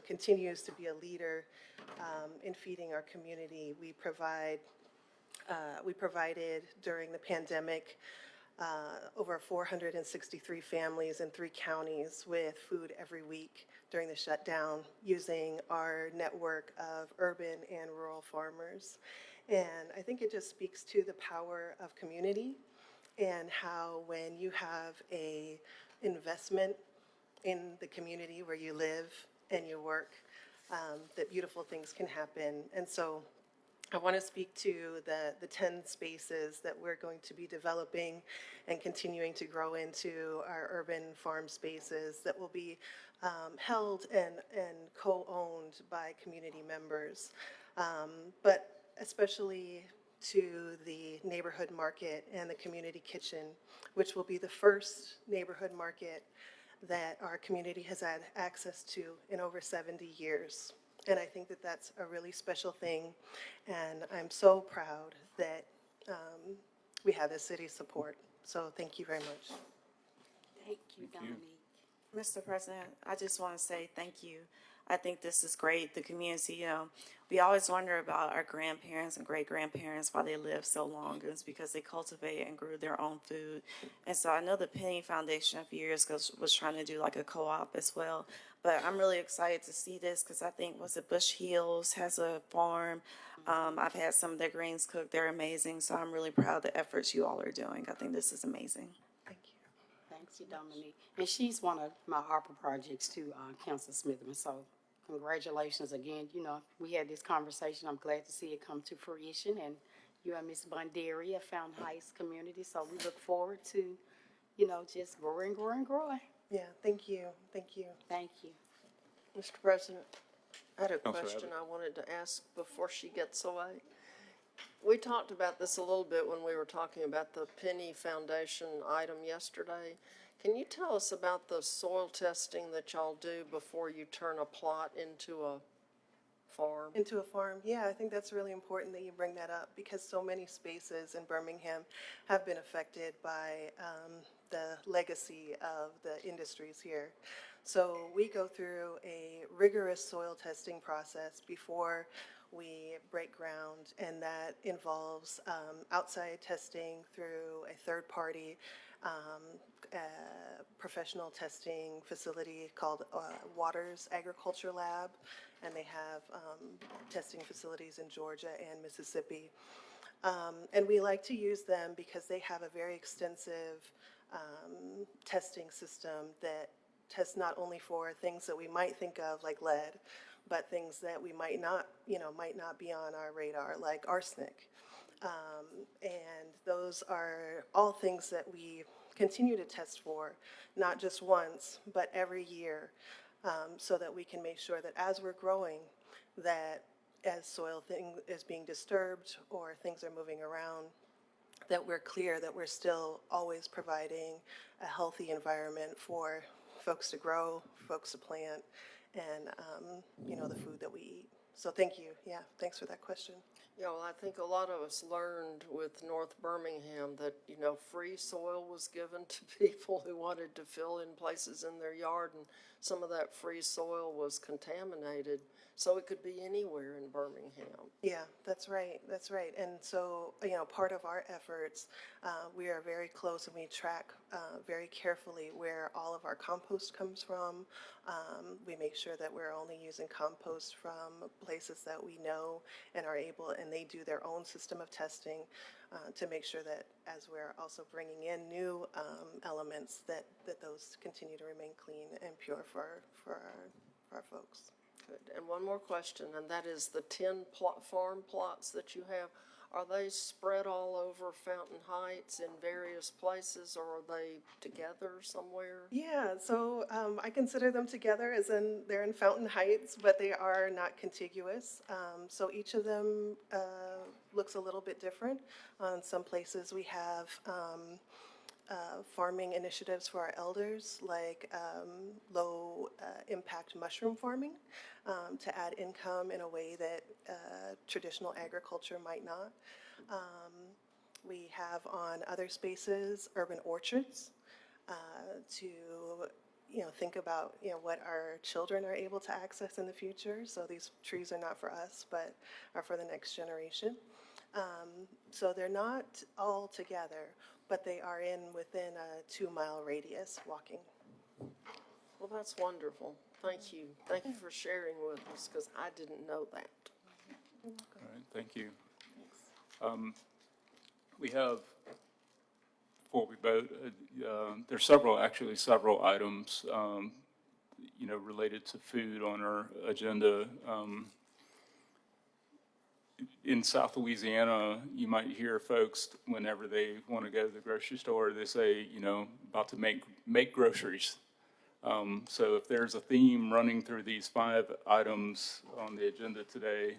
continues to be a leader in feeding our community. We provided during the pandemic over 463 families in 3 counties with food every week during the shutdown, using our network of urban and rural farmers. And I think it just speaks to the power of community and how when you have a investment in the community where you live and you work, that beautiful things can happen. And so I want to speak to the 10 spaces that we're going to be developing and continuing to grow into our urban farm spaces that will be held and co-owned by community members, but especially to the neighborhood market and the community kitchen, which will be the first neighborhood market that our community has had access to in over 70 years. And I think that that's a really special thing, and I'm so proud that we have this city's support. So thank you very much. Thank you, Dominique. Mr. President, I just want to say thank you. I think this is great. The community, we always wonder about our grandparents and great-grandparents, why they lived so long. It's because they cultivated and grew their own food. And so I know the Penny Foundation a few years ago was trying to do like a co-op as well. But I'm really excited to see this because I think, Bush Hills has a farm. I've had some of their greens cooked. They're amazing. So I'm really proud of the efforts you all are doing. I think this is amazing. Thank you. Thanks, you, Dominique. And she's one of my ARPA projects too, Council Smitherman. So congratulations again. We had this conversation. I'm glad to see it come to fruition. And you and Ms. Bunderia, Fountain Heights community. So we look forward to, just growing. Yeah, thank you. Thank you. Thank you. Mr. President, I had a Councilor question Abbott. I wanted to ask before she gets away. We talked about this a little bit when we were talking about the Penny Foundation item yesterday. Can you tell us about the soil testing that y'all do before you turn a plot into a farm? Into a farm, yeah, I think that's really important that you bring that up because so many spaces in Birmingham have been affected by the legacy of the industries here. So we go through a rigorous soil testing process before we break ground, and that involves outside testing through a third party, a professional testing facility called Waters Agriculture Lab, and they have testing facilities in Georgia and Mississippi. And we like to use them because they have a very extensive testing system that tests not only for things that we might think of like lead, but things that we might not, might not be on our radar, like arsenic. And those are all things that we continue to test for, not just once, but every year, so that we can make sure that as we're growing, that as soil is being disturbed or things are moving around, that we're clear that we're still always providing a healthy environment for folks to grow, folks to plant, and, the food that we eat. So thank you. Yeah, thanks for that question. Yeah, well, I think a lot of us learned with North Birmingham that, free soil was given to people who wanted to fill in places in their yard, and some of that free soil was contaminated, so it could be anywhere in Birmingham. Yeah, that's right. That's right. And so, part of our efforts, we are very close and we track very carefully where all of our compost comes from. We make sure that we're only using compost from places that we know and are able, and they do their own system of testing to make sure that as we're also bringing in new elements, that those continue to remain clean and pure for our folks. Good. And one more question, and that is the 10 farm plots that you have, are they spread all over Fountain Heights in various places, or are they together somewhere? Yeah, so I consider them together as in they're in Fountain Heights, but they are not contiguous. So each of them looks a little bit different. In some places we have farming initiatives for our elders, like low impact mushroom farming, to add income in a way that traditional agriculture might not. We have on other spaces urban orchards to think about what our children are able to access in the future. So these trees are not for us, but are for the next generation. So they're not all together, but they are within a 2-mile radius walking. Well, that's wonderful. Thank you. Thank you for sharing with us, because I didn't know that. All right, thank you. We have, before we vote, there's several items, related to food on our agenda. In South Louisiana, you might hear folks, whenever they want to go to the grocery store, they say, about to make groceries. So if there's a theme running through these 5 items on the agenda today,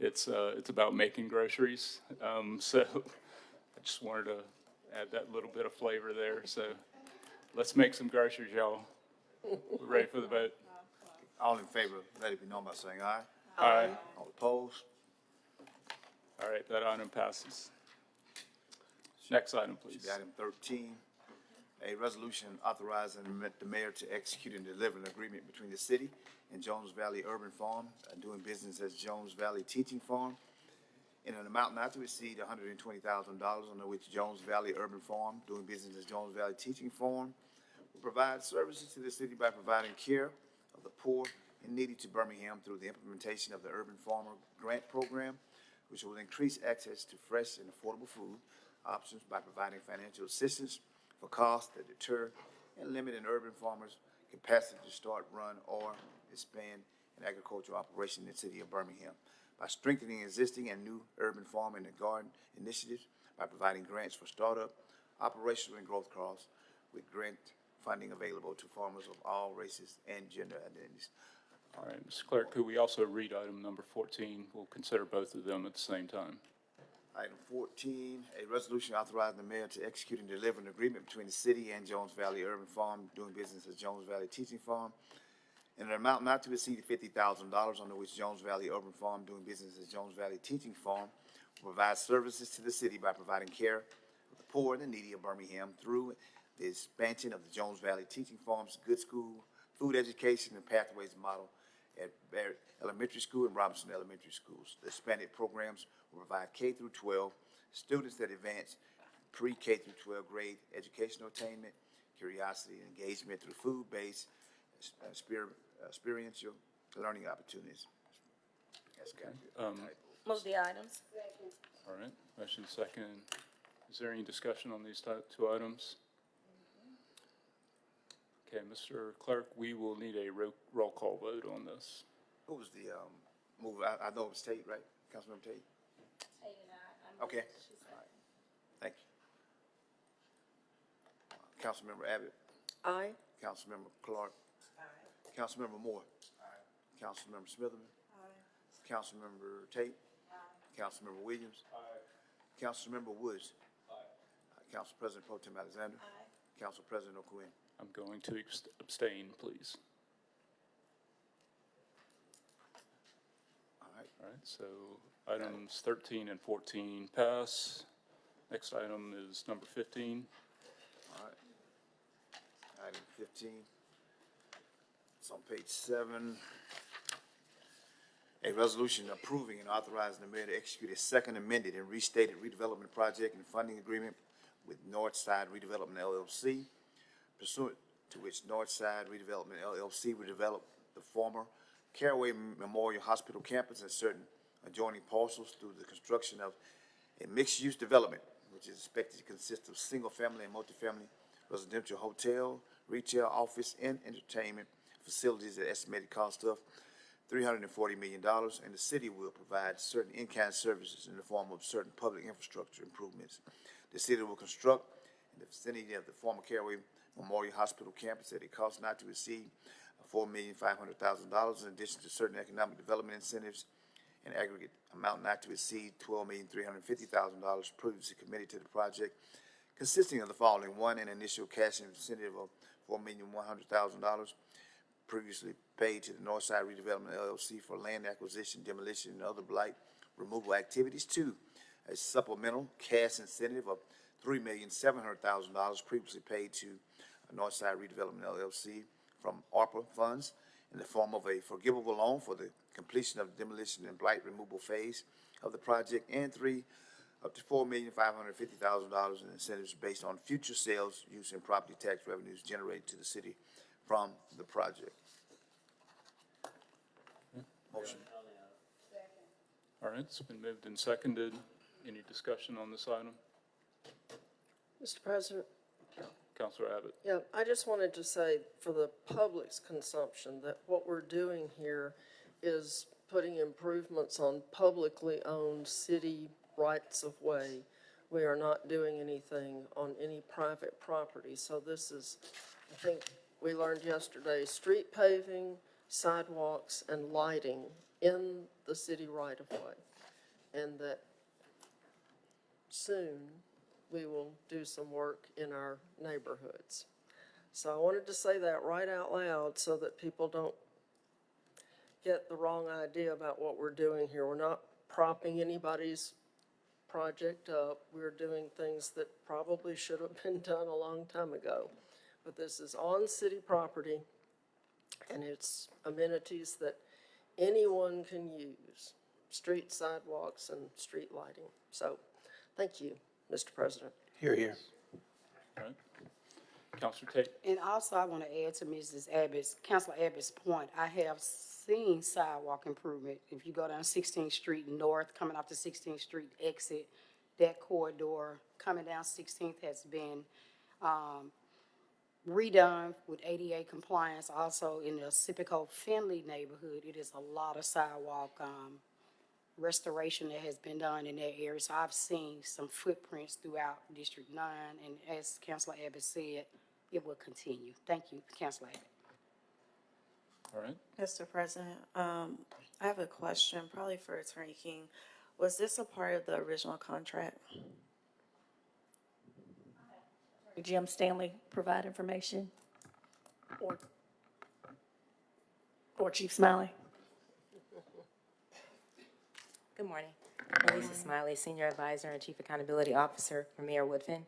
it's about making groceries. So I just wanted to add that little bit of flavor there. So let's make some groceries, y'all. We're ready for the vote. All in favor, let it be known by saying aye. Aye. All opposed? All right, that item passes. Next item, please. Item 13, a resolution authorizing the mayor to execute and deliver an agreement between the city and Jones Valley Urban Farm, doing business as Jones Valley Teaching Farm, in an amount not to exceed $120,000, under which Jones Valley Urban Farm, doing business as Jones Valley Teaching Farm, will provide services to the city by providing care of the poor and needy to Birmingham through the implementation of the Urban Farmer Grant Program, which will increase access to fresh and affordable food options by providing financial assistance for costs that deter and limit an urban farmer's capacity to start, run, or expand an agricultural operation in the city of Birmingham, by strengthening existing and new urban farm and garden initiatives, by providing grants for startup, operational, and growth costs, with grant funding available to farmers of all races and gender identities. All right, Mr. Clerk, could we also read item number 14? We'll consider both of them at the same time. Item 14, a resolution authorizing the mayor to execute and deliver an agreement between the city and Jones Valley Urban Farm, doing business as Jones Valley Teaching Farm, in an amount not to exceed $50,000, under which Jones Valley Urban Farm, doing business as Jones Valley Teaching Farm, will provide services to the city by providing care of the poor and the needy of Birmingham through the expansion of the Jones Valley Teaching Farm's Good School, Food Education, and Pathways model at Barrett Elementary School and Robinson Elementary Schools. The expanded programs will provide K through 12 students that advance pre-K through 12th grade educational attainment, curiosity and engagement through food-based experiential learning opportunities. That's kind of typo. Move the items. All right, motion second. Is there any discussion on these two items? Okay, Mr. Clerk, we will need a roll call vote on this. Who was the move? I know it was Tate, right? Councilmember Tate? Tate and I. Okay. All right. Thank you. Councilmember Abbott? Aye. Councilmember Clark? Aye. Councilmember Moore? Aye. Councilmember Smitherman? Aye. Councilmember Tate? Aye. Councilmember Williams? Aye. Councilmember Woods? Aye. Council President Pro Tem Alexander? Aye. Council President O'Quinn? I'm going to abstain, please. All right. All right, so items 13 and 14 pass. Next item is number 15. All right. Item 15. It's on page 7. A resolution approving and authorizing the mayor to execute a second amended and restated redevelopment project and funding agreement with Northside Redevelopment LLC, pursuant to which Northside Redevelopment LLC will develop the former Caraway Memorial Hospital campus and certain adjoining parcels through the construction of a mixed-use development, which is expected to consist of single-family and multifamily residential hotel, retail, office, and entertainment facilities at estimated cost of $340 million, and the city will provide certain in-kind services in the form of certain public infrastructure improvements. The city will construct in the vicinity of the former Caraway Memorial Hospital campus at a cost not to exceed $4,500,000 in addition to certain economic development incentives, an aggregate amount not to exceed $12,350,000 previously committed to the project, consisting of the following: one, an initial cash incentive of $4,100,000 previously paid to the Northside Redevelopment LLC for land acquisition, demolition, and other blight removal activities. Two, a supplemental cash incentive of $3,700,000 previously paid to Northside Redevelopment LLC from ARPA funds in the form of a forgivable loan for the completion of the demolition and blight removal phase of the project. And three, up to $4,550,000 in incentives based on future sales, use, and property tax revenues generated to the city from the project. Motion. All right, it's been moved and seconded. Any discussion on this item? Mr. President? Councilor Abbott. Yeah, I just wanted to say for the public's consumption that what we're doing here is putting improvements on publicly owned city rights of way. We are not doing anything on any private property. So this is, I think we learned yesterday, street paving, sidewalks, and lighting in the city right of way. And that soon we will do some work in our neighborhoods. So I wanted to say that right out loud so that people don't get the wrong idea about what we're doing here. We're not propping anybody's project up. We're doing things that probably should have been done a long time ago. But this is on city property, and it's amenities that anyone can use, street sidewalks and street lighting. So thank you, Mr. President. Hear, hear. All right. Councilor Tate. And also, I want to add to Councilor Abbott's point. I have seen sidewalk improvement. If you go down 16th Street North, coming off the 16th Street exit, that corridor coming down 16th has been redone with ADA compliance. Also, in the Sipico Finley neighborhood, it is a lot of sidewalk restoration that has been done in that area. So I've seen some footprints throughout District 9, and as Councilor Abbott said, it will continue. Thank you, Councilor Abbott. All right. Mr. President, I have a question, probably for Attorney King. Was this a part of the original contract? Jim Stanley provide information? Or Chief Smiley? Good morning. Lisa Smiley, Senior Advisor and Chief Accountability Officer for Mayor Woodfin.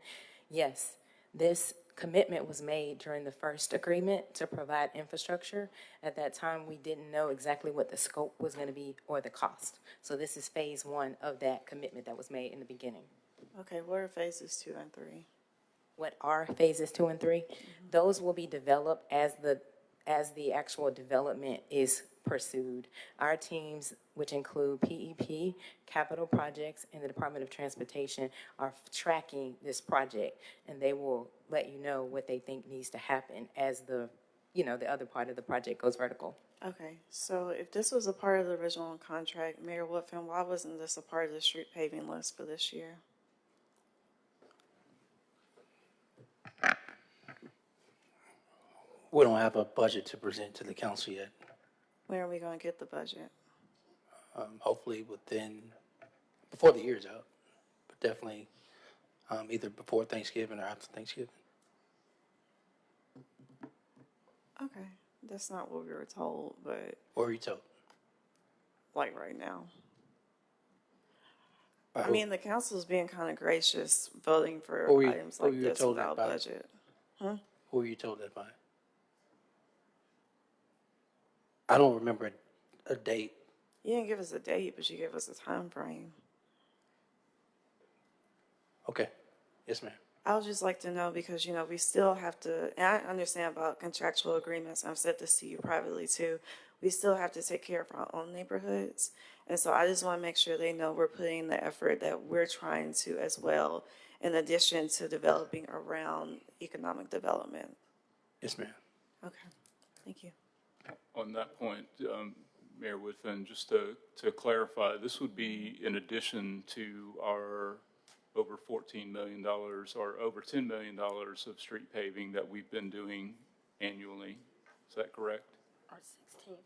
Yes, this commitment was made during the first agreement to provide infrastructure. At that time, we didn't know exactly what the scope was going to be or the cost. So this is phase one of that commitment that was made in the beginning. Okay, what are phases 2 and 3? What are phases 2 and 3? Those will be developed as the actual development is pursued. Our teams, which include PEP, Capital Projects, and the Department of Transportation, are tracking this project, and they will let you know what they think needs to happen as the other part of the project goes vertical. Okay, so if this was a part of the original contract, Mayor Woodfin, why wasn't this a part of the street paving list for this year? We don't have a budget to present to the council yet. When are we gonna get the budget? Hopefully before the year's out, but definitely either before Thanksgiving or after Thanksgiving. Okay, that's not what we were told, but What were you told? like right now. By I who? mean, the council's being kind of gracious voting for Who were you- items who were like you this told that without by? budget. Huh? Who were you told that by? I don't remember a date. You didn't give us a date, but you gave us a time frame. Okay. Yes, ma'am. I would just like to know because, we still have to, and I understand about contractual agreements. I've said this to you privately too. We still have to take care of our own neighborhoods. And so I just want to make sure they know we're putting the effort that we're trying to as well, in addition to developing around economic development. Yes, ma'am. Okay, thank you. On that point, Mayor Woodfin, just to clarify, this would be in addition to our over $14 million or over $10 million of street paving that we've been doing annually. Is that correct? Or 16.5 one.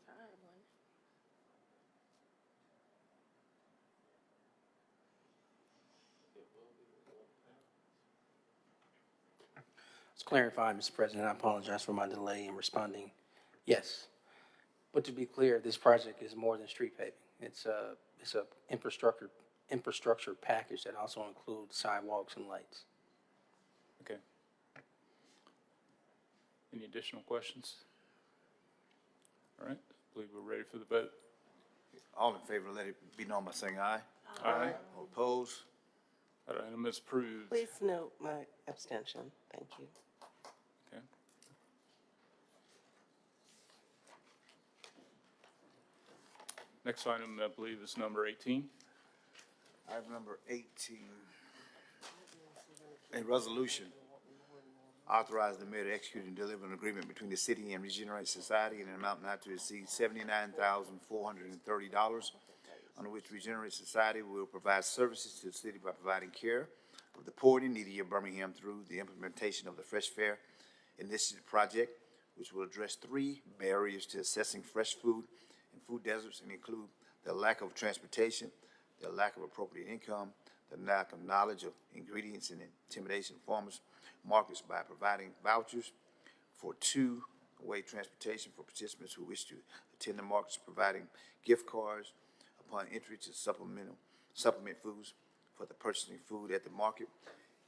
Let's clarify, Mr. President. I apologize for my delay in responding. Yes. But to be clear, this project is more than street paving. It's a infrastructure package that also includes sidewalks and lights. Okay. Any additional questions? All right, I believe we're ready for the vote. All in favor, let it be known by saying aye. Aye. All opposed? That item is approved. Please note my abstention. Thank you. Okay. Next item, I believe, is number 18. Item number 18, a resolution authorizing the mayor to execute and deliver an agreement between the city and Regenerate Society in an amount not to exceed $79,430, under which Regenerate Society will provide services to the city by providing care of the poor and needy of Birmingham through the implementation of the Fresh Fare Initiative project, which will address 3 barriers to accessing fresh food in food deserts and include the lack of transportation, the lack of appropriate income, the lack of knowledge of ingredients and intimidation of farmers markets by providing vouchers for 2-way transportation for participants who wish to attend the markets, providing gift cards upon entry to supplement foods for the purchasing food at the market,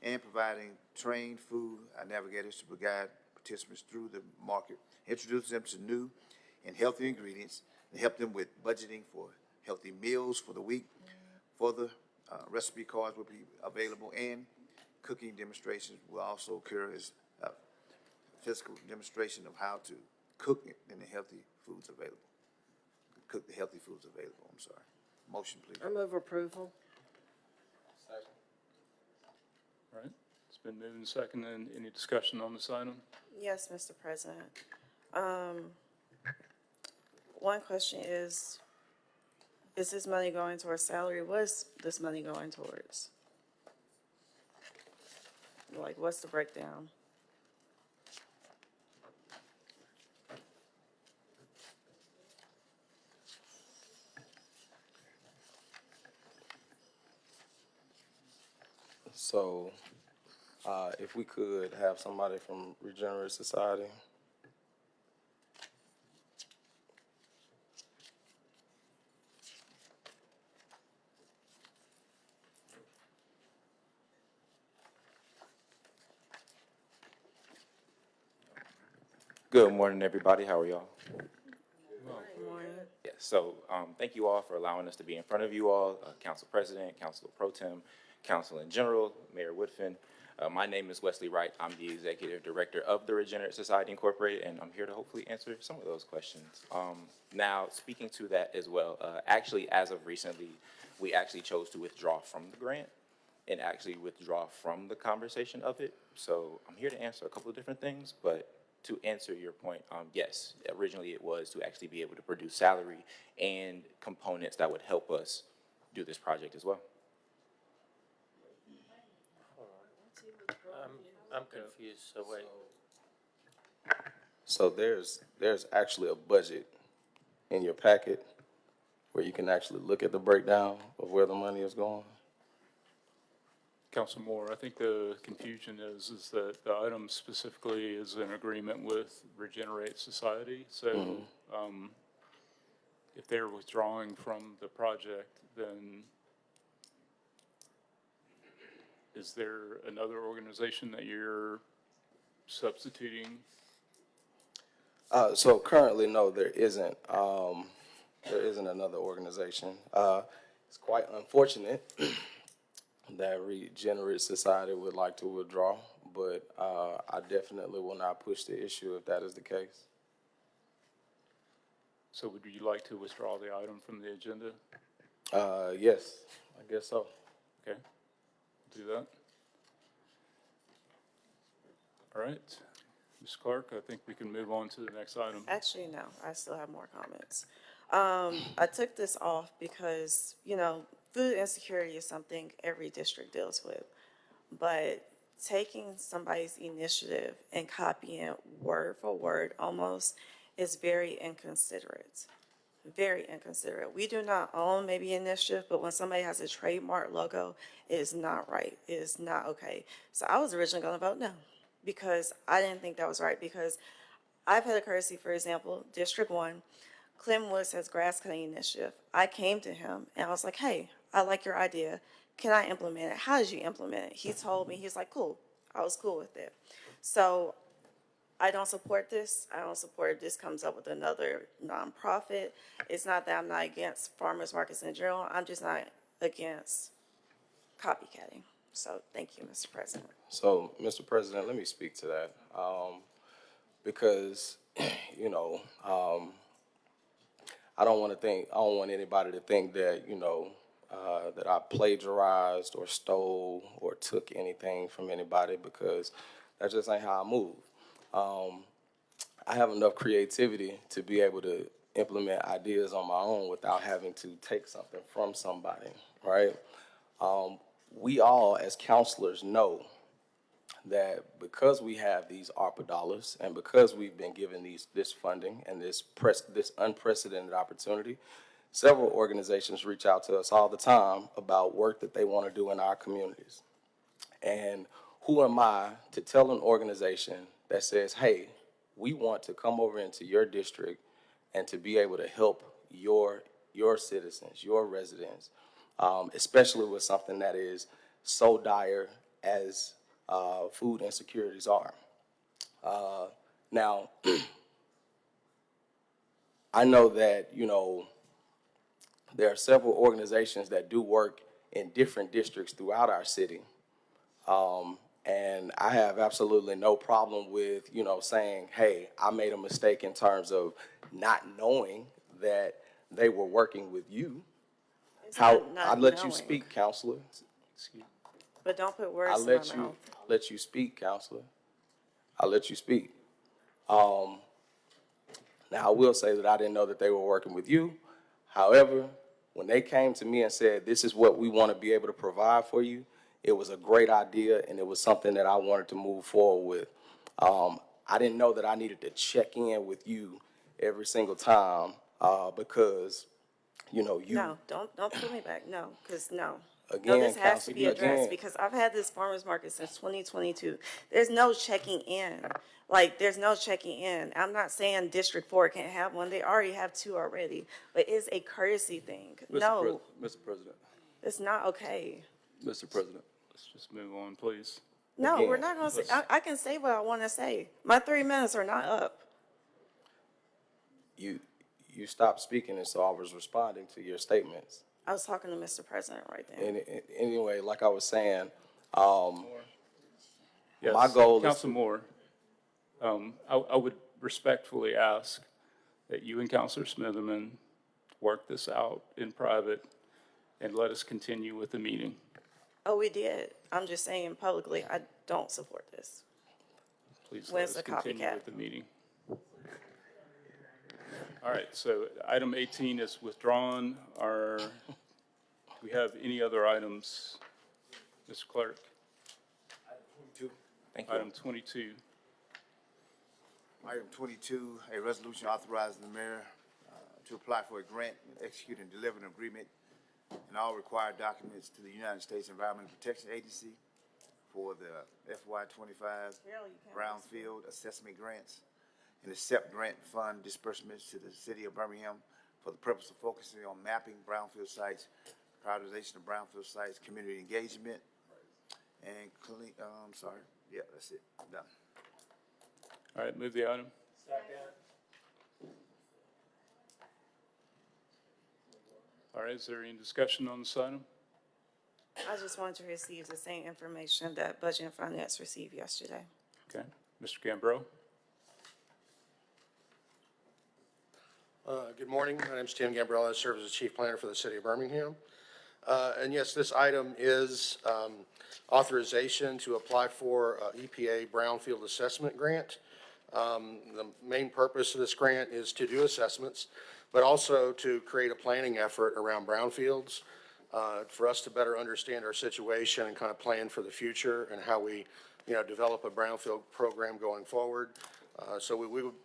and providing trained food navigators to guide participants through the market, introduce them to new and healthy ingredients, and help them with budgeting for healthy meals for the week. Further recipe cards will be available, and cooking demonstrations will also occur as a physical demonstration of how to cook it and the healthy foods available. Cook the healthy foods available, I'm sorry. Motion, please. I move approval. All right, it's been moved and seconded. Any discussion on this item? Yes, Mr. President. One question is this money going towards salary? What is this money going towards? Like, what's the breakdown? So, if we could have somebody from Regenerate Society. Good morning, everybody. How are y'all? Good morning. Yes, so thank you all for allowing us to be in front of you all, Council President, Council Pro Tem, council in general, Mayor Woodfin. My name is Wesley Wright. I'm the executive director of the Regenerate Society Incorporated, and I'm here to hopefully answer some of those questions. Now, speaking to that as well, actually, as of recently, we actually chose to withdraw from the grant and actually withdraw from the conversation of it. So I'm here to answer a couple of different things, but to answer your point, yes, originally it was to actually be able to produce salary and components that would help us do this project as well. I'm confused, so wait. So there's actually a budget in your packet where you can actually look at the breakdown of where the money is going. Council Moore, I think the confusion is that the item specifically is in agreement with Regenerate Society. So if they're withdrawing from the project, then is there another organization that you're substituting? So currently, no, there isn't. There isn't another organization. It's quite unfortunate that Regenerate Society would like to withdraw, but I definitely will not push the issue if that is the case. So would you like to withdraw the item from the agenda? Yes, I guess so. Okay, do that. All right, Ms. Clark, I think we can move on to the next item. Actually, no, I still have more comments. I took this off because, you know, food insecurity is something every district deals with. But taking somebody's initiative and copying it word for word almost is very inconsiderate. Very inconsiderate. We do not own maybe initiative, but when somebody has a trademark logo, it is not right. It is not okay. So I was originally going to vote no because I didn't think that was right, because I've had a courtesy, for example, District 1, Clem Woods has grass cutting initiative. I came to him and I was like, hey, I like your idea. Can I implement it? How did you implement it? He told me, he's like, cool. I was cool with it. So I don't support this. I don't support if this comes up with another nonprofit. It's not that I'm not against farmers markets in general. I'm just not against copycatting. So thank you, Mr. President. So, Mr. President, let me speak to that. Because, you know, I don't want anybody to think that, you know, that I plagiarized or stole or took anything from anybody, because that just ain't how I move. I have enough creativity to be able to implement ideas on my own without having to take something from somebody, right? We all, as counselors, know that because we have these ARPA dollars and because we've been given this funding and this unprecedented opportunity, several organizations reach out to us all the time about work that they want to do in our communities. And who am I to tell an organization that says, hey, we want to come over into your district and to be able to help your citizens, your residents, especially with something that is so dire as food insecurities are. Now, I know that, you know, there are several organizations that do work in different districts throughout our city. And I have absolutely no problem with, you know, saying, hey, I made a mistake in terms of not knowing that they were working with you. I let you speak, counselor. Excuse me. But don't put words in my mouth. I let you speak, counselor. I let you speak. Now, I will say that I didn't know that they were working with you. However, when they came to me and said, this is what we want to be able to provide for you, it was a great idea, and it was something that I wanted to move forward with. I didn't know that I needed to check in with you every single time because, you know, you... No, don't put me back. No, because no. Again, no, this has to be addressed again. because I've had this farmer's market since 2022. There's no checking in. Like, there's no checking in. I'm not saying District 4 can't have one. They already have 2 already. But it's a courtesy thing. No, Mr. President. it's not okay. Mr. President. Let's just move on, please. No, Again, we're not going to say. I can say what I want to say. My 3 minutes are not up. You stopped speaking, and so I was responding to your statements. I was talking to Mr. President right there. Anyway, like I was saying, Yes, my goal is Council Moore, I would respectfully ask that you and Councilor Smitherman work this out in private and let us continue with the meeting. Oh, we did. I'm just saying publicly, I don't support this. Please let When's us the continue copycat? with the meeting. All right, so item 18 is withdrawn. Do we have any other items, Mr. Clerk? Thank you. Item 22. Item 22, a resolution authorizing the mayor to apply for a grant and execute and deliver an agreement and all required documents to the United States Environmental Protection Agency for the FY 25 Brownfield Assessment Grants and accept grant fund disbursements to the city of Birmingham for the purpose of focusing on mapping brownfield sites, prioritization of brownfield sites, community engagement, and yeah, that's it, I'm done. All right, move the item. All right, is there any discussion on this item? I just wanted to receive the same information that Budget and Finance received yesterday. Okay, Mr. Gambro? Good morning. My name is Tim Gambrell. I serve as the Chief Planner for the City of Birmingham. And yes, this item is authorization to apply for EPA Brownfield Assessment Grant. The main purpose of this grant is to do assessments, but also to create a planning effort around brownfields for us to better understand our situation and kind of plan for the future and how we, develop a brownfield program going forward. So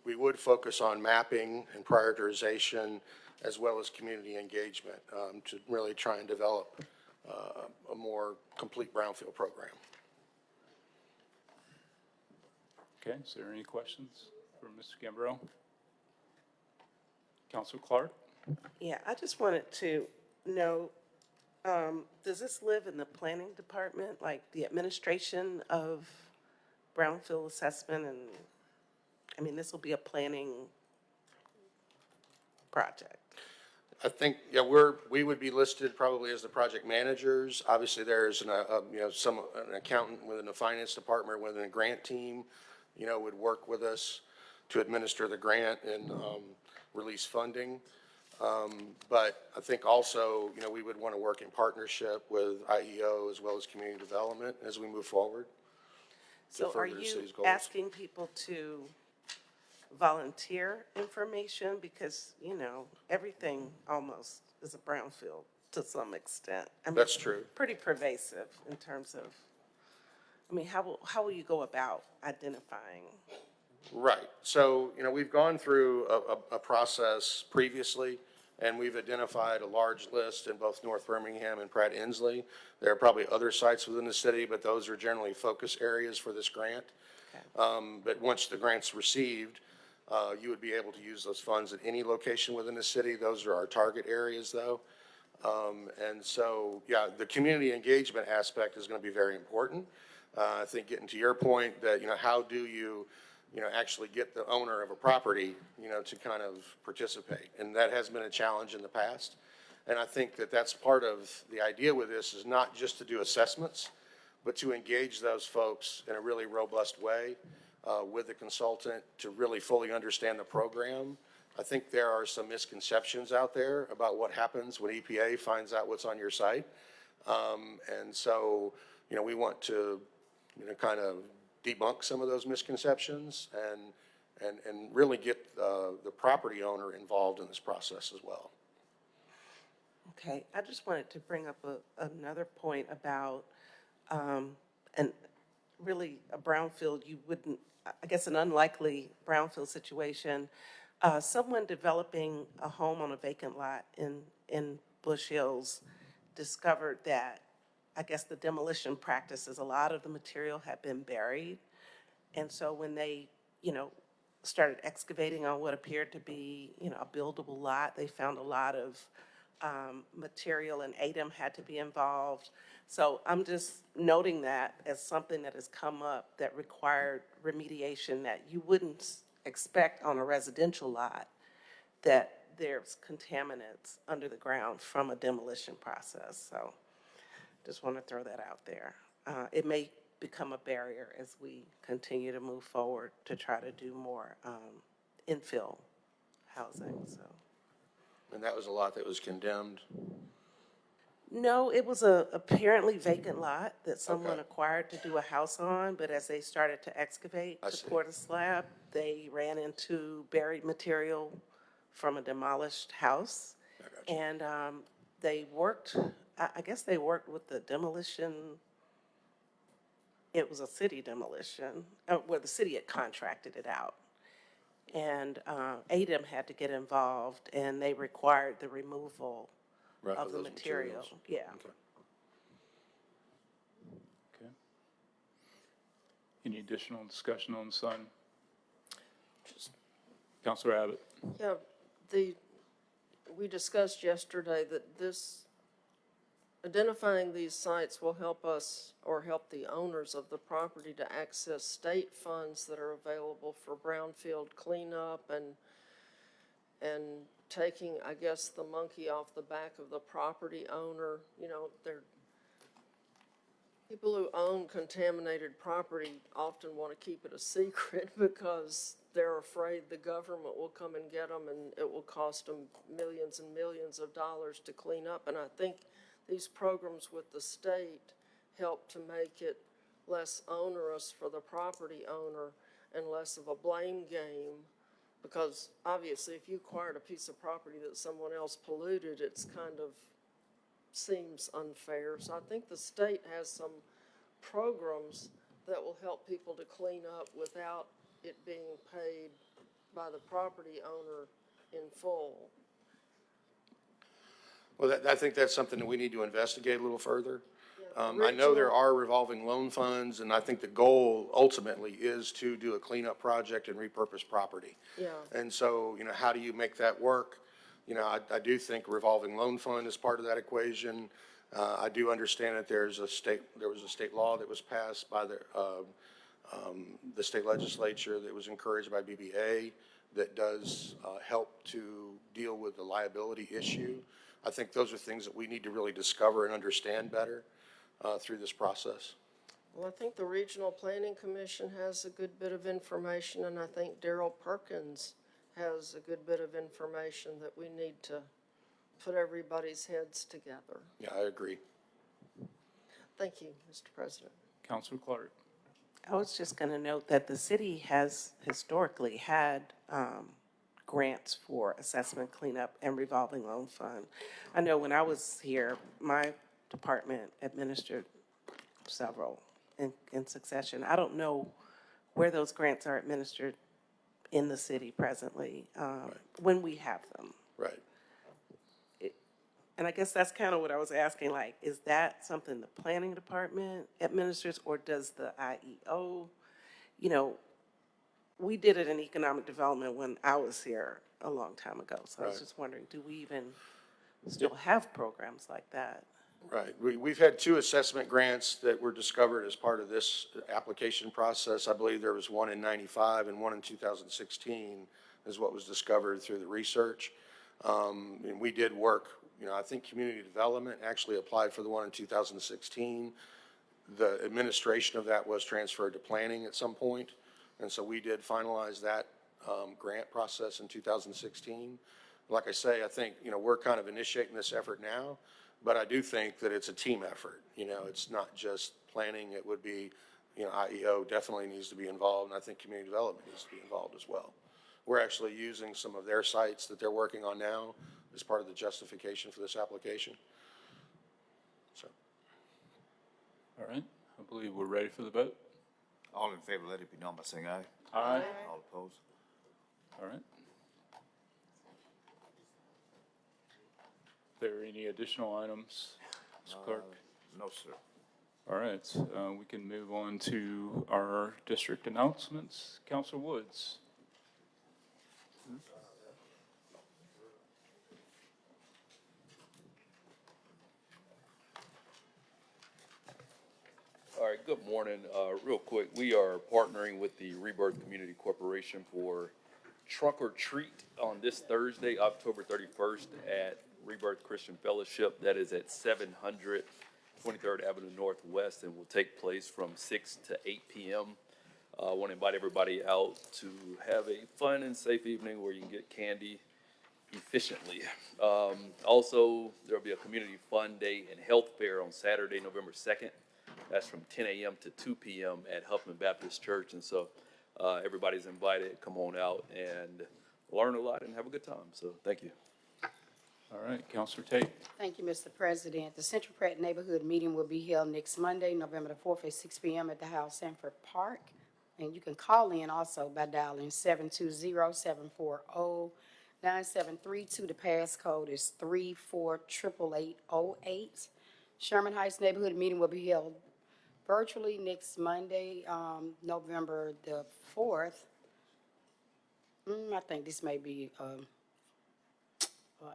we would focus on mapping and prioritization as well as community engagement to really try and develop a more complete brownfield program. Okay, is there any questions for Mr. Gambro? Councilor Clark? Yeah, I just wanted to know, does this live in the planning department, like the administration of brownfield assessment? And, I mean, this will be a planning project. I think, we would be listed probably as the project managers. Obviously, there's an accountant within the finance department, within a grant team, would work with us to administer the grant and release funding. But I think also, we would want to work in partnership with IEO as well as community development as we move forward. So are you asking people to volunteer information? Because, everything almost is a brownfield to some extent. I mean, That's true. Pretty pervasive in terms of, how will you go about identifying? Right. So, we've gone through a process previously, and we've identified a large list in both North Birmingham and Pratt Inslee. There are probably other sites within the city, but those are generally focus areas for this grant. Okay. But once the grant's received, you would be able to use those funds at any location within the city. Those are our target areas, though. And so, the community engagement aspect is going to be very important. I think getting to your point that, how do you, actually get the owner of a property, to kind of participate? And that has been a challenge in the past. And I think that that's part of the idea with this is not just to do assessments, but to engage those folks in a really robust way with the consultant to really fully understand the program. I think there are some misconceptions out there about what happens when EPA finds out what's on your site. And so, we want to, kind of debunk some of those misconceptions and really get the property owner involved in this process as well. Okay, I just wanted to bring up another point about, and really a brownfield, I guess an unlikely brownfield situation. Someone developing a home on a vacant lot in Bush Hills discovered that, I guess the demolition practices, a lot of the material had been buried. And so when they, started excavating on what appeared to be, a buildable lot, they found a lot of material, and ADEM had to be involved. So I'm just noting that as something that has come up that required remediation that you wouldn't expect on a residential lot, that there's contaminants under the ground from a demolition process. So just want to throw that out there. It may become a barrier as we continue to move forward to try to do more infill housing, so. And that was a lot that was condemned. No, it was a apparently vacant lot that someone Okay. acquired to do a house on, but as they started to excavate I to see. pour the slab, they ran into buried material from a demolished house. I got you. And they worked, I guess they worked with the demolition, it was a city demolition, where the city had contracted it out. And ADEM had to get involved, and they required the removal Right, of the those material. materials. Yeah. Okay. Okay. Any additional discussion on this item? Counselor Abbott? Yeah, we discussed yesterday that identifying these sites will help us or help the owners of the property to access state funds that are available for brownfield cleanup and taking, I guess, the monkey off the back of the property owner. You know, people who own contaminated property often want to keep it a secret because they're afraid the government will come and get them and it will cost them millions and millions of dollars to clean up. And I think these programs with the state help to make it less onerous for the property owner and less of a blame game. Because obviously, if you acquired a piece of property that someone else polluted, it's kind of seems unfair. So I think the state has some programs that will help people to clean up without it being paid by the property owner in full. Well, I think that's something that we need to investigate a little further. Yeah, I know there regional- are revolving loan funds, and I think the goal ultimately is to do a cleanup project and repurpose property. Yeah. And so, how do you make that work? I do think revolving loan fund is part of that equation. I do understand that there was a state law that was passed by the state legislature that was encouraged by BBA that does help to deal with the liability issue. I think those are things that we need to really discover and understand better through this process. Well, I think the Regional Planning Commission has a good bit of information, and I think Darrell Perkins has a good bit of information that we need to put everybody's heads together. Yeah, I agree. Thank you, Mr. President. Counselor Clark? I was just going to note that the city has historically had grants for assessment cleanup and revolving loan fund. I know when I was here, my department administered several in succession. I don't know where those grants are administered in the city presently, when we have them. Right. And I guess that's kind of what I was asking, like, is that something the planning department administers, or does the IEO? We did it in economic development when I was here a long time ago. So I was Right. just wondering, do we even still have programs like that? Right. We've had 2 assessment grants that were discovered as part of this application process. I believe there was one in 95 and one in 2016 is what was discovered through the research. And we did work, I think community development actually applied for the one in 2016. The administration of that was transferred to planning at some point. And so we did finalize that grant process in 2016. Like I say, I think, we're kind of initiating this effort now. But I do think that it's a team effort. It's not just planning. It would be, IEO definitely needs to be involved, and I think community development needs to be involved as well. We're actually using some of their sites that they're working on now as part of the justification for this application. So. All right, I believe we're ready for the vote. All in favor, let it be known by saying aye. Aye. All opposed? All right. Are there any additional items, Mr. Clerk? No, sir. All right, we can move on to our district announcements. Counselor Woods. All right, good morning. Real quick, we are partnering with the Rebirth Community Corporation for trunk or treat on this Thursday, October 31st at Rebirth Christian Fellowship. That is at 700 23rd Avenue Northwest and will take place from 6 to 8 p.m. I want to invite everybody out to have a fun and safe evening where you can get candy efficiently. Also, there'll be a community fun day and health fair on Saturday, November 2nd. That's from 10 a.m. to 2 p.m. at Huffman Baptist Church. And so everybody's invited. Come on out and learn a lot and have a good time. So thank you. All right, Counselor Tate. Thank you, Mr. President. The Central Pratt Neighborhood Meeting will be held next Monday, November the 4th at 6 p.m. at the House Sanford Park. And you can call in also by dialing 720-740-9732. The passcode is 348808. Sherman Heights Neighborhood Meeting will be held virtually next Monday, November the 4th. I think this may be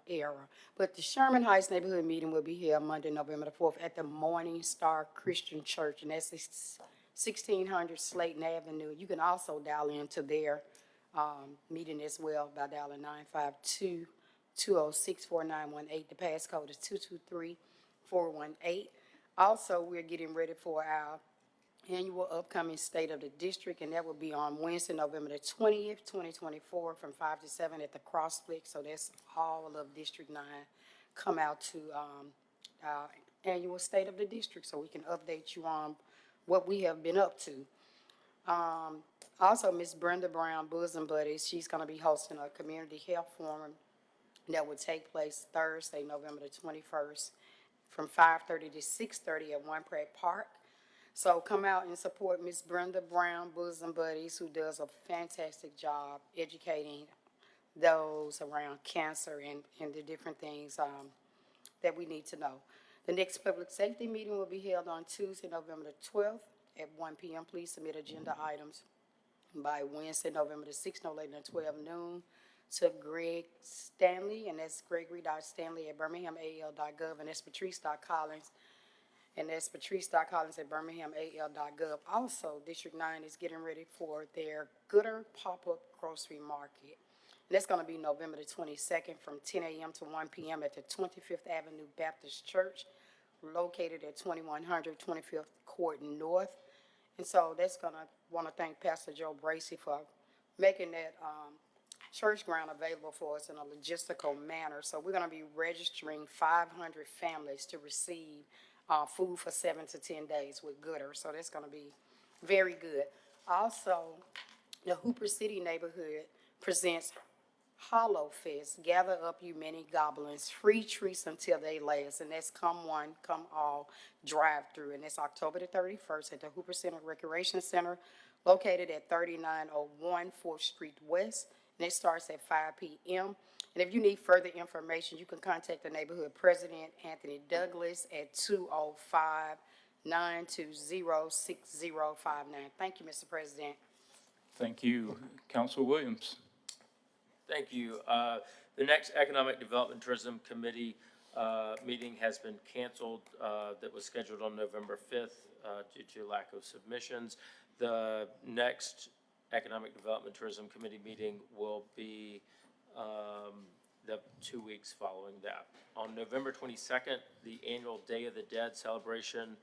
error. But the Sherman Heights Neighborhood Meeting will be held Monday, November the 4th at the Morning Star Christian Church, and that's 1600 Slayton Avenue. You can also dial into their meeting as well by dialing 952-206-4918. The passcode is 223418. Also, we're getting ready for our annual upcoming State of the District, and that will be on Wednesday, November the 20th, 2024, from 5 to 7 at the Crossplex. So that's all of District 9 come out to our annual State of the District so we can update you on what we have been up to. Also, Miss Brenda Brown, Bosom Buddies, she's going to be hosting a community health forum that will take place Thursday, November the 21st, from 5:30 to 6:30 at One Pratt Park. So come out and support Miss Brenda Brown, Bosom Buddies, who does a fantastic job educating those around cancer and the different things that we need to know. The next public safety meeting will be held on Tuesday, November the 12th at 1 p.m. Please submit agenda items by Wednesday, November the 6th, no later than 12 noon, to Greg Stanley, and that's Gregory.Stanley at birminghamal.gov, and that's Patrice.Collins. And that's Patrice.Collins at birminghamal.gov. Also, District 9 is getting ready for their Gooder Pop-Up Grocery Market. And that's going to be November the 22nd from 10 a.m. to 1 p.m. at the 25th Avenue Baptist Church, located at 2100 25th Court North. And so that's going to want to thank Pastor Joe Bracy for making that church ground available for us in a logistical manner. So we're going to be registering 500 families to receive food for 7 to 10 days with Gooder. So that's going to be very good. Also, the Hooper City neighborhood presents Hollow Fest. Gather up you many goblins, free treats until they last. And that's come one, come all drive through. And it's October the 31st at the Hooper Center Recreation Center, located at 3901 4th Street West. And it starts at 5 p.m. And if you need further information, you can contact the neighborhood president, Anthony Douglas, at 205-920-6059. Thank you, Mr. President. Thank you. Counselor Williams. Thank you. The next Economic Development Tourism Committee meeting has been canceled. That was scheduled on November 5th due to lack of submissions. The next Economic Development Tourism Committee meeting will be the 2 weeks following that. On November 22nd, the annual Day of the Dead celebration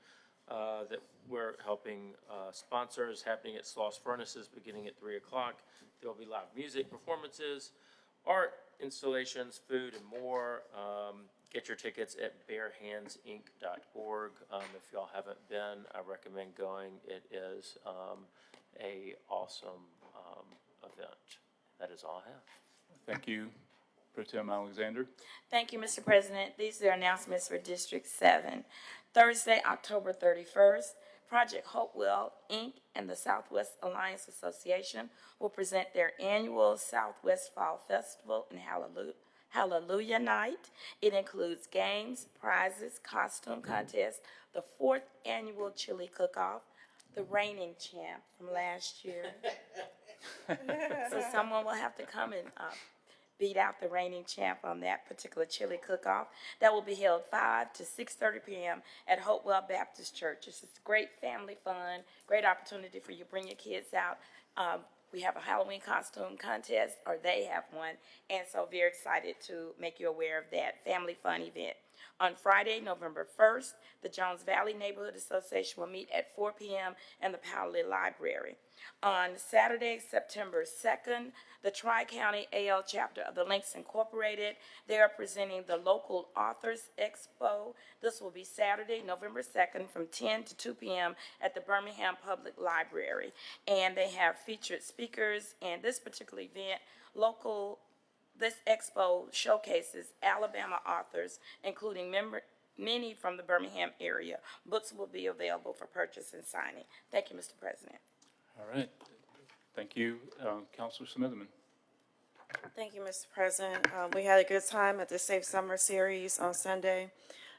that we're helping sponsor is happening at Sloss Furnaces beginning at 3 o'clock. There will be live music performances, art installations, food, and more. Get your tickets at barehandsinc.org. If y'all haven't been, I recommend going. It is a awesome event. That is all I have. Thank you, Pro Tem Alexander. Thank you, Mr. President. These are announcements for District 7. Thursday, October 31st, Project Hopewell, Inc. and the Southwest Alliance Association will present their annual Southwest Fall Festival and Hallelujah Night. It includes games, prizes, costume contests, the 4th annual chili cook-off, the reigning champ from last year. So someone will have to come and beat out the reigning champ on that particular chili cook-off. That will be held 5 to 6:30 p.m. at Hopewell Baptist Church. It's just great family fun, great opportunity for you to bring your kids out. We have a Halloween costume contest, or they have one, and so very excited to make you aware of that family fun event. On Friday, November 1st, the Jones Valley Neighborhood Association will meet at 4 p.m. in the Powley Library. On Saturday, September 2nd, the Tri-County AL chapter of the Links Incorporated, they are presenting the Local Authors Expo. This will be Saturday, November 2nd from 10 to 2 p.m. at the Birmingham Public Library. And they have featured speakers, and this particular event, this expo showcases Alabama authors, including many from the Birmingham area. Books will be available for purchase and signing. Thank you, Mr. President. All right. Thank you, Councilor Smitherman. Thank you, Mr. President. We had a good time at the Safe Summer Series on Sunday.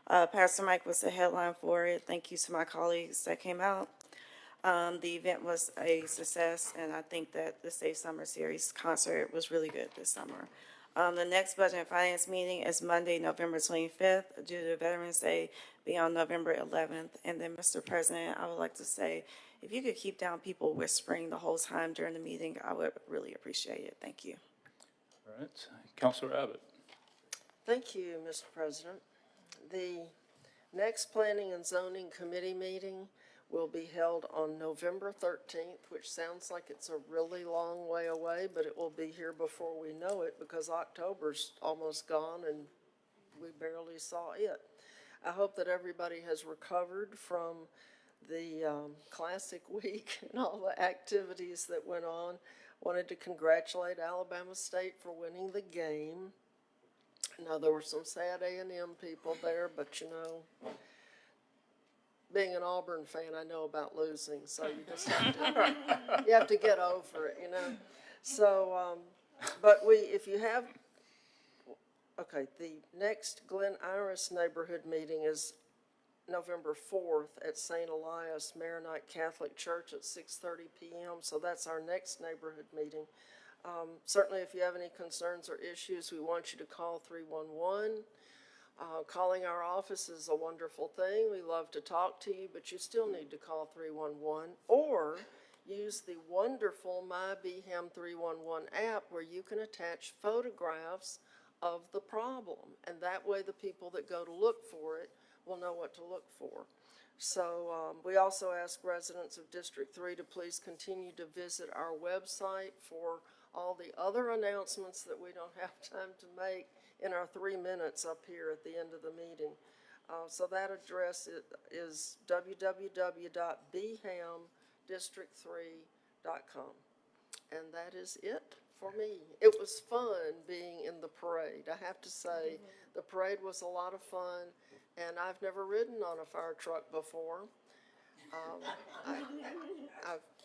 Pastor Mike was the headline for it. Thank you to my colleagues that came out. The event was a success, and I think that the Safe Summer Series concert was really good this summer. The next Budget and Finance meeting is Monday, November 25th, due to Veterans Day, be on November 11th. And then, Mr. President, I would like to say, if you could keep down people whispering the whole time during the meeting, I would really appreciate it. Thank you. All right. Councilor Abbott. Thank you, Mr. President. The next Planning and Zoning Committee meeting will be held on November 13th, which sounds like it's a really long way away, but it will be here before we know it because October's almost gone and we barely saw it. I hope that everybody has recovered from the Classic Week and all the activities that went on. Wanted to congratulate Alabama State for winning the game. I know there were some sad A&M people there, but you know, being an Auburn fan, I know about losing, so you just have to get over it, you know. So, but if you have, okay, the next Glen Iris neighborhood meeting is November 4th at St. Elias Maronite Catholic Church at 6:30 p.m. So that's our next neighborhood meeting. Certainly, if you have any concerns or issues, we want you to call 311. Calling our office is a wonderful thing. We love to talk to you, but you still need to call 311 or use the wonderful My BHAM 311 app where you can attach photographs of the problem. And that way the people that go to look for it will know what to look for. So we also ask residents of District 3 to please continue to visit our website for all the other announcements that we don't have time to make in our 3 minutes up here at the end of the meeting. So that address is www.bhamdistrict3.com. And that is it for me. It was fun being in the parade. I have to say, the parade was a lot of fun, and I've never ridden on a fire truck before.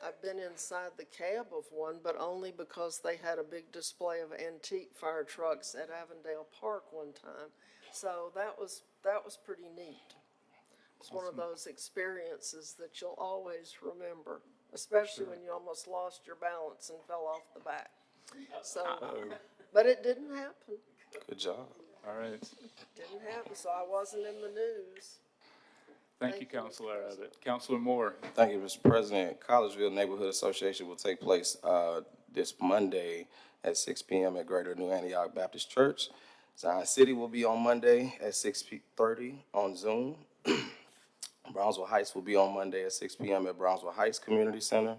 I've been inside the cab of one, but only because they had a big display of antique fire trucks at Avondale Park one time. So that was pretty neat. It's one of those experiences that you'll always remember, especially when you almost lost your balance and fell off the back. So, but it didn't happen. Good job. All right. Didn't happen, so I wasn't in the news. Thank you, Councilor Abbott. Councilor Moore. Thank you, Mr. President. Collegeville Neighborhood Association will take place this Monday at 6 p.m. at Greater New Antioch Baptist Church. Zion City will be on Monday at 6:30 on Zoom. Brownsville Heights will be on Monday at 6 p.m. at Brownsville Heights Community Center.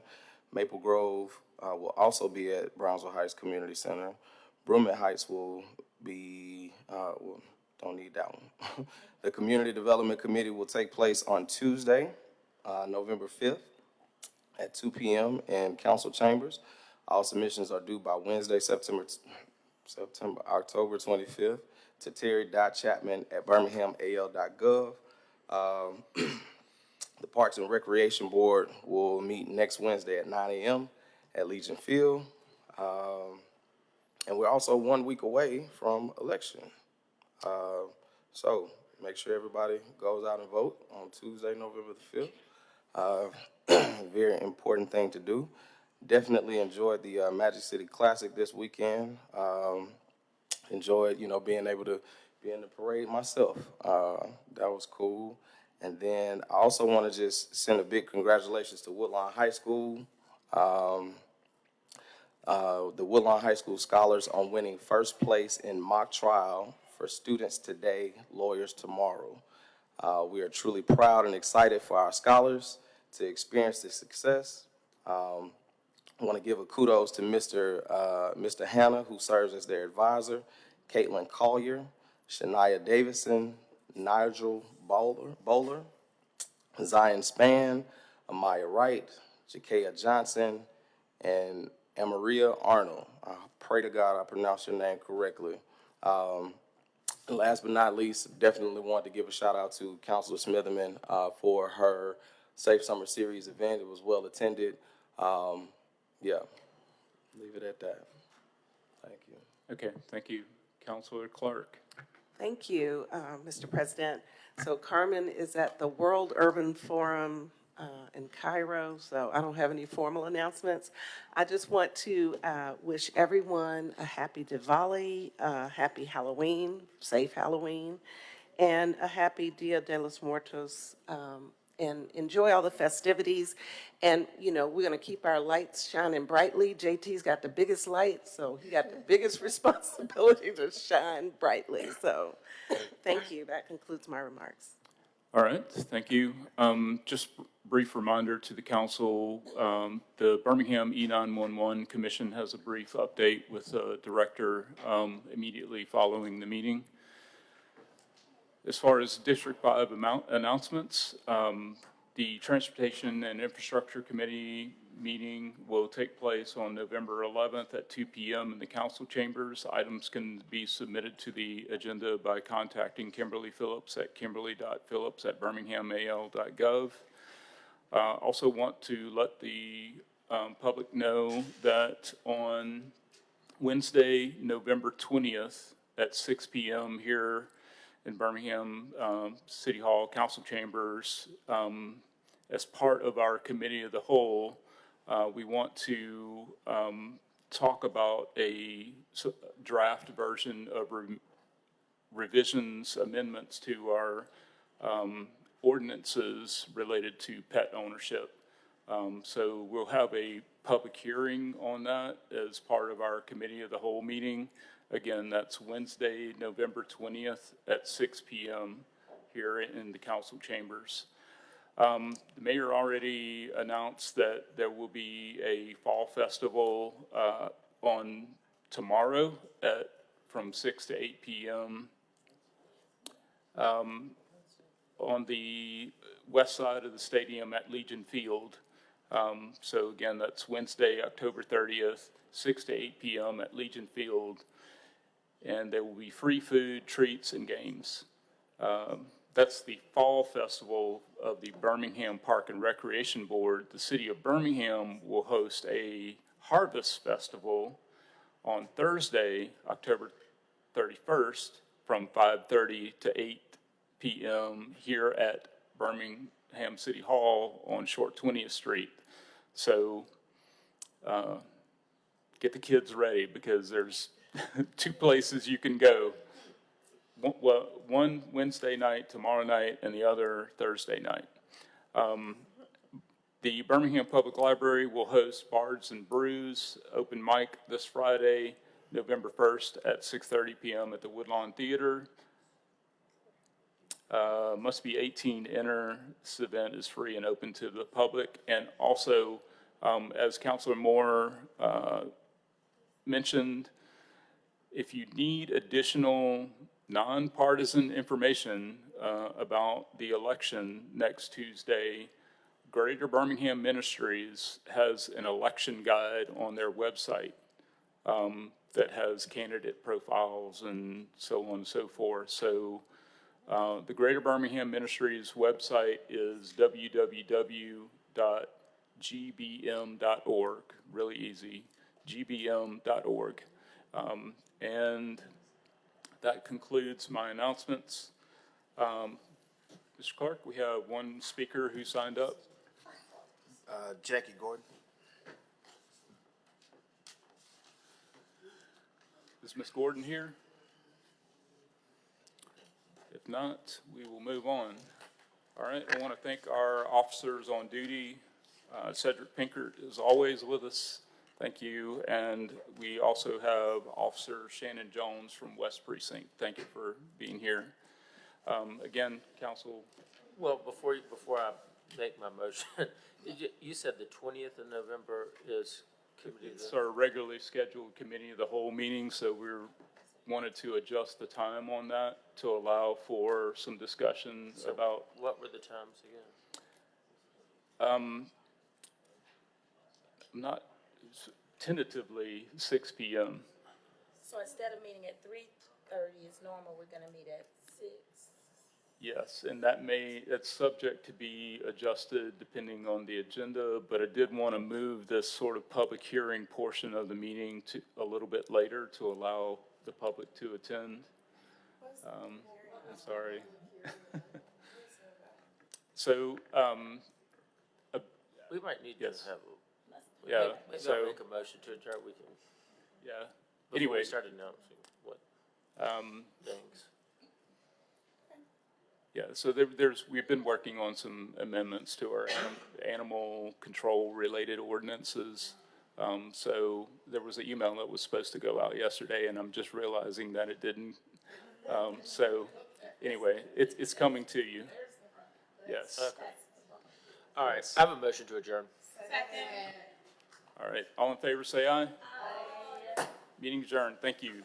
Maple Grove will also be at Brownsville Heights Community Center. Broomhead Heights will be, don't need that one. The Community Development Committee will take place on Tuesday, November 5th at 2 p.m. in council chambers. All submissions are due by Wednesday, October 25th to terry.chapman@birminghamal.gov. The Parks and Recreation Board will meet next Wednesday at 9 a.m. at Legion Field. And we're also 1 week away from election. So make sure everybody goes out and vote on Tuesday, November the 5th. Very important thing to do. Definitely enjoyed the Magic City Classic this weekend. Enjoyed, being able to be in the parade myself. That was cool. And then I also want to just send a big congratulations to Woodlawn High School. the Woodlawn High School Scholars on winning first place in mock trial for Students Today, Lawyers Tomorrow. We are truly proud and excited for our scholars to experience this success. I want to give a kudos to Mr. Hannah, who serves as their advisor, Caitlin Collier, Shania Davison, Nigel Bowler, Zion Spann, Amaya Wright, Jakaya Johnson, and Amaria Arnold. I pray to God I pronounced your name correctly. And last but not least, definitely want to give a shout out to Councilor Smitherman for her Safe Summer Series event. It was well attended. Yeah, leave it at that. Thank you. Okay, thank you. Councilor Clark. Thank you, Mr. President. So Carmen is at the World Urban Forum in Cairo, so I don't have any formal announcements. I just want to wish everyone a happy Diwali, a happy Halloween, safe Halloween, and a happy Dia de los Muertos, and enjoy all the festivities. And, you know, we're going to keep our lights shining brightly. JT's got the biggest lights, so he got the biggest responsibility to shine brightly. So thank you. That concludes my remarks. All right, thank you. Just brief reminder to the council, the Birmingham E911 Commission has a brief update with the director immediately following the meeting. As far as District 5 announcements, the Transportation and Infrastructure Committee meeting will take place on November 11th at 2 p.m. in the council chambers. Items can be submitted to the agenda by contacting Kimberly Phillips at kimberly.phillips@birminghamal.gov. Also want to let the public know that on Wednesday, November 20th at 6 p.m. here in Birmingham City Hall Council Chambers, as part of our Committee of the Whole, we want to talk about a draft version of revisions, amendments to our ordinances related to pet ownership. So we'll have a public hearing on that as part of our Committee of the Whole meeting. Again, that's Wednesday, November 20th at 6 p.m. here in the council chambers. The mayor already announced that there will be a fall festival on tomorrow from 6 to 8 p.m. On the west side of the stadium at Legion Field. So again, that's Wednesday, October 30th, 6 to 8 p.m. at Legion Field. And there will be free food, treats, and games. That's the fall festival of the Birmingham Park and Recreation Board. The city of Birmingham will host a harvest festival on Thursday, October 31st, from 5:30 to 8 p.m. here at Birmingham City Hall on Short 20th Street. So get the kids ready because there's two places you can go. One Wednesday night, tomorrow night, and the other Thursday night. The Birmingham Public Library will host Bards and Brews open mic this Friday, November 1st at 6:30 p.m. at the Woodlawn Theater. Must be 18 to enter. This event is free and open to the public. And also, as Councilor Moore mentioned, if you need additional nonpartisan information about the election next Tuesday, Greater Birmingham Ministries has an election guide on their website that has candidate profiles and so on and so forth. So the Greater Birmingham Ministries website is www.gbm.org, really easy, gbm.org. And that concludes my announcements. Mr. Clark, we have one speaker who signed up. Jackie Gordon. Is Ms. Gordon here? If not, we will move on. All right, I want to thank our officers on duty. Cedric Pinkert is always with us Thank you. And we also have Officer Shannon Jones from West Precinct. Thank you for being here. Again, council. Well, before I make my motion, you said the 20th of November is committee. It's our regularly scheduled committee of the whole meeting, so wanted to adjust the time on that to allow for some discussion about. What were the times again? Not tentatively 6 p.m. So instead of meeting at 3:30 as normal, we're gonna meet at 6? Yes, and that's subject to be adjusted depending on the agenda, but I did want to move this sort of public hearing portion of the meeting to a little bit later to allow the public to attend. I'm sorry. So, We might need to have yeah, maybe so, I'll make a motion to adjourn. We can. yeah. Before Anyway. we start announcing what things. Yeah, so we've been working on some amendments to our animal control related ordinances. So there was an email that was supposed to go out yesterday, and I'm just realizing that it didn't. So anyway, it's coming to you. Yes. Okay. All right. I have a motion to adjourn. Second. All right. All in favor, say aye. Meeting adjourned. Thank you.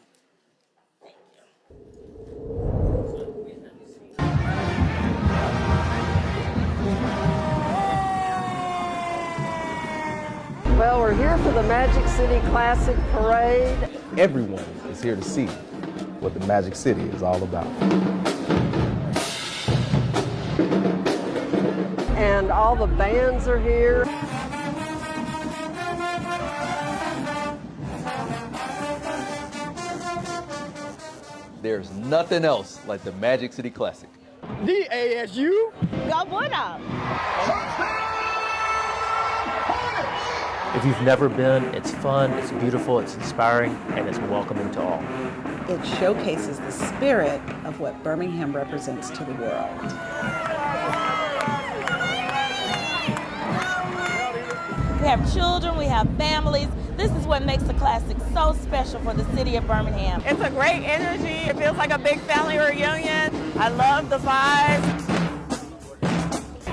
Well, we're here for the Magic City Classic Parade. Everyone is here to see what the Magic City is all about. And all the bands are here. There's nothing else like the Magic City Classic. The ASU. Go Bulldogs. If you've never been, it's fun, it's beautiful, it's inspiring, and it's welcoming to all. It showcases the spirit of what Birmingham represents to the world. We have children, we have families. This is what makes the Classic so special for the city of Birmingham. It's a great energy. It feels like a big family reunion. I love the vibe.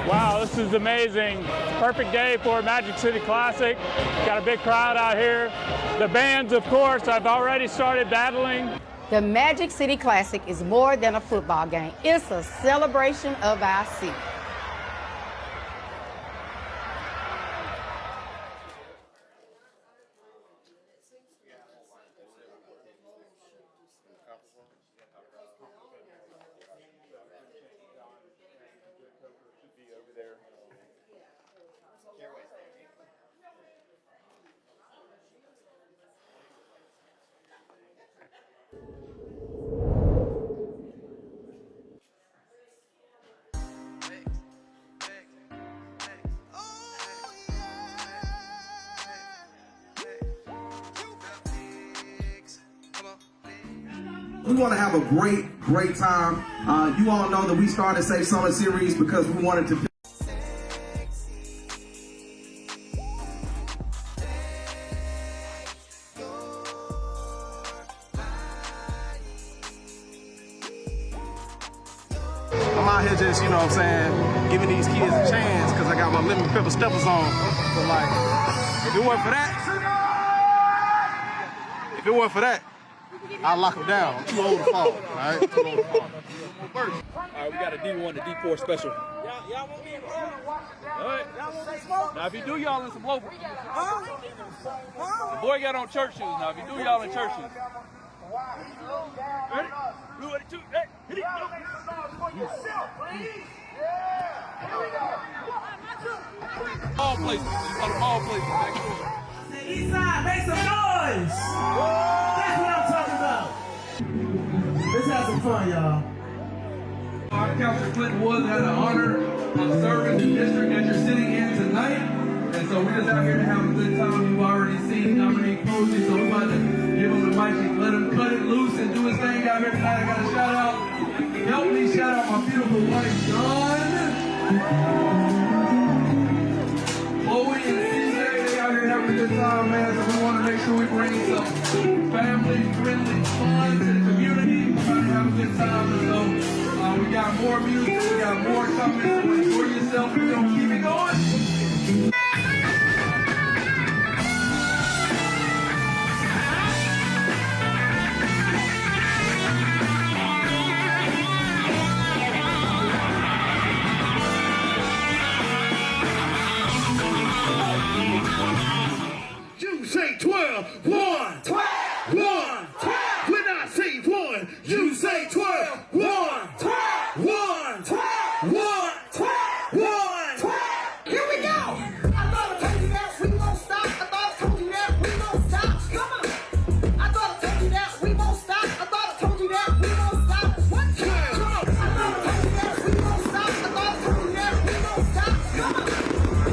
Wow, this is amazing. Perfect day for Magic City Classic. Got a big crowd out here. The bands, of course, I've already started battling. The Magic City Classic is more than a football game. It's a celebration of our city. We want to have a great time. You all know that we started Safe Summer Series because we wanted to. I'm out here just, you know what I'm saying, giving these kids a chance because I got my lemon pepper steppers on. But like, if it weren't for that, I'll lock them down. I'm too old to fall, all right? Too old to fall. All right, we got a D1 to D4 special. Y'all want me in All right. Now, if you do y'all in some loafers. The boy got on church shoes. Now, if you do y'all in church shoes. Ready? Blue 82. Hey, hit it. Ball places. You got a ball places back there. East side, make some noise. That's what I'm talking about. Let's have some fun, y'all. Our Councilor Clinton Woods had the honor of serving the district that you're sitting in tonight. And so we're just out here to have a good time. You've already seen Dominique Posey, so we're about to give him the mic and let him cut it loose and do his thing out here tonight. I got a shout out. Help me shout out my beautiful wife, Dawn. Chloe and CJ, they out here having a good time, man. So sure we bring some family-friendly fun to the community. We're trying to have a good time. And so we got more music, we got more coming. So enjoy yourself. We're gonna keep it going. You say 12, 1, 12, 1, 12. When I say 1, you say 12, 1, 12, 1, 12, 1, 12, 1, 12. Here we go. I thought I told you that we won't stop. I thought I told you that we won't stop. Come on. I thought I told you that we won't stop. I thought I told you that we won't stop. One time. Come on. I thought I told you that we won't stop. I thought I told you that we won't stop. Come on.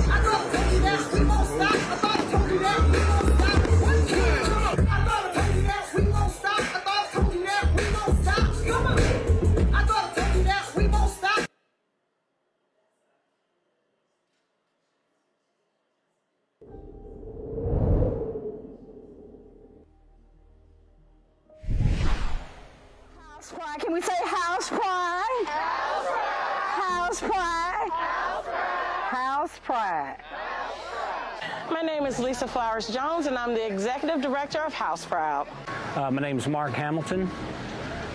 I thought I told you that we won't stop. I thought I told you that we won't stop. One time. Come on. I thought I told you that we won't stop. I thought I told you that we won't stop. Come on. I thought I told you that we won't stop. House pride. Can we say house pride? House pride. House pride. House pride. My name is Lisa Flowers Jones, and I'm the Executive Director of House Proud. My name is Mark Hamilton.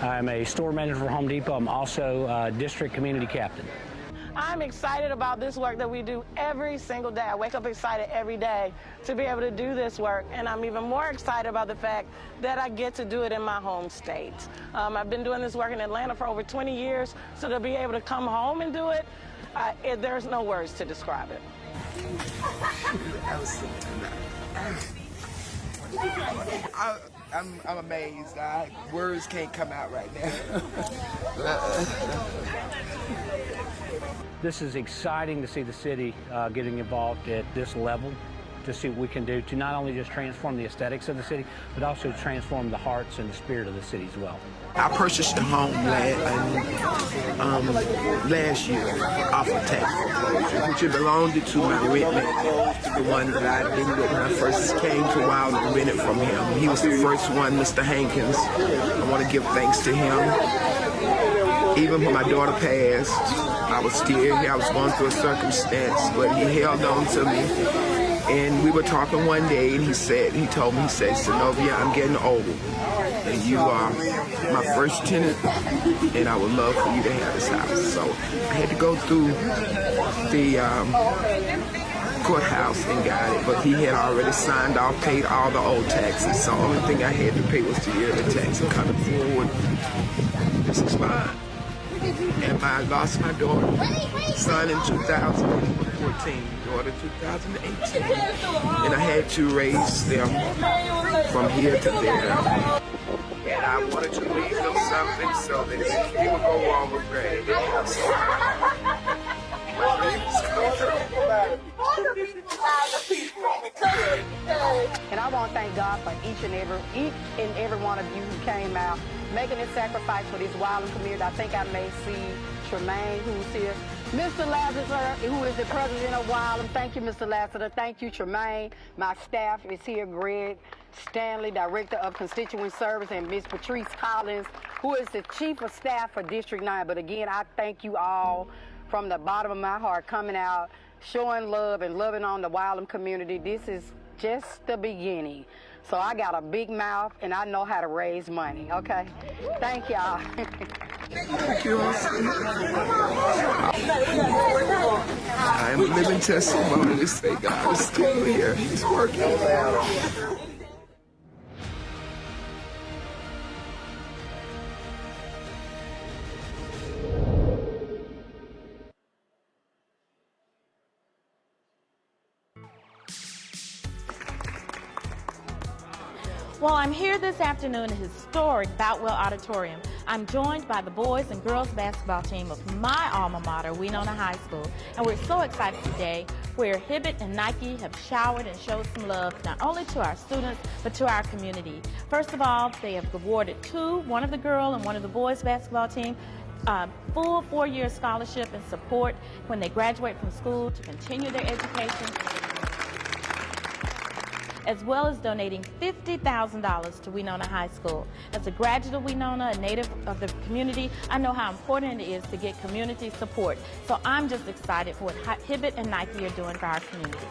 I'm a store manager for Home Depot. I'm also district community captain. I'm excited about this work that we do every single day. I wake up excited every day to be able to do this work, and I'm even more excited about the fact that I get to do it in my home state. I've been doing this work in Atlanta for over 20 years, so to be able to come home and do it, there's no words to describe it. I'm amazed. Words can't come out right now. This is exciting to see the city getting involved at this level, to see what we can do to not only just transform the aesthetics of the city, but also transform the hearts and the spirit of the city as well. I purchased a home last year off of tax foreclosure, which had belonged to my rentmate, the one that I been with when I first came to Wild and rented from him. He was the first one, Mr. Hankins. I want to give thanks to him. Even when my daughter passed, I was still here. I was going through a circumstance, but he held on to me. And we were talking one day, and he told me, Zenobia, I'm getting old, and you are my first tenant, and I would love for you to have this house. So I had to go through the courthouse and got it, but he had already signed off, paid all the old taxes. So the only thing I had to pay was the yearly tax. And coming forward, this is fine. And I lost my daughter, son in 2014, daughter 2018. And I had to raise them from here to there. And I wanted to leave them something so that if they would go wrong with Granny, they have And I want to thank God for each and every one of you who came out, making this sacrifice for this Wylam community. I think I may see Tremaine, who's here. Mr. Lassiter, who is the president of Wylam. Thank you, Mr. Lassiter. Thank you, Tremaine. My staff is here, Greg Stanley, Director of Constituent Service, and Ms. Patrice Collins, who is the Chief of Staff for District 9. But again, I thank you all from the bottom of my heart coming out, showing love and loving on the Wylam community. This is just the beginning. So I got a big mouth and I know how to raise money, okay? Thank y'all. Thank you. I am a living testimony to say God is still here. He's working. Well, I'm here this afternoon in historic Boutwell Auditorium. I'm joined by the boys and girls basketball team of my alma mater, Winona High School. And we're so excited today where Hibbett and Nike have showered and showed some love not only to our students, but to our community. First of all, they have awarded one of the girl and one of the boys basketball team, full 4-year scholarship and support when they graduate from school to continue their education. as well as donating $50,000 to Winona High School. As a graduate of Winona, a native of the community, I know how important it is to get community support. So I'm just excited for what Hibbett and Nike are doing for our community.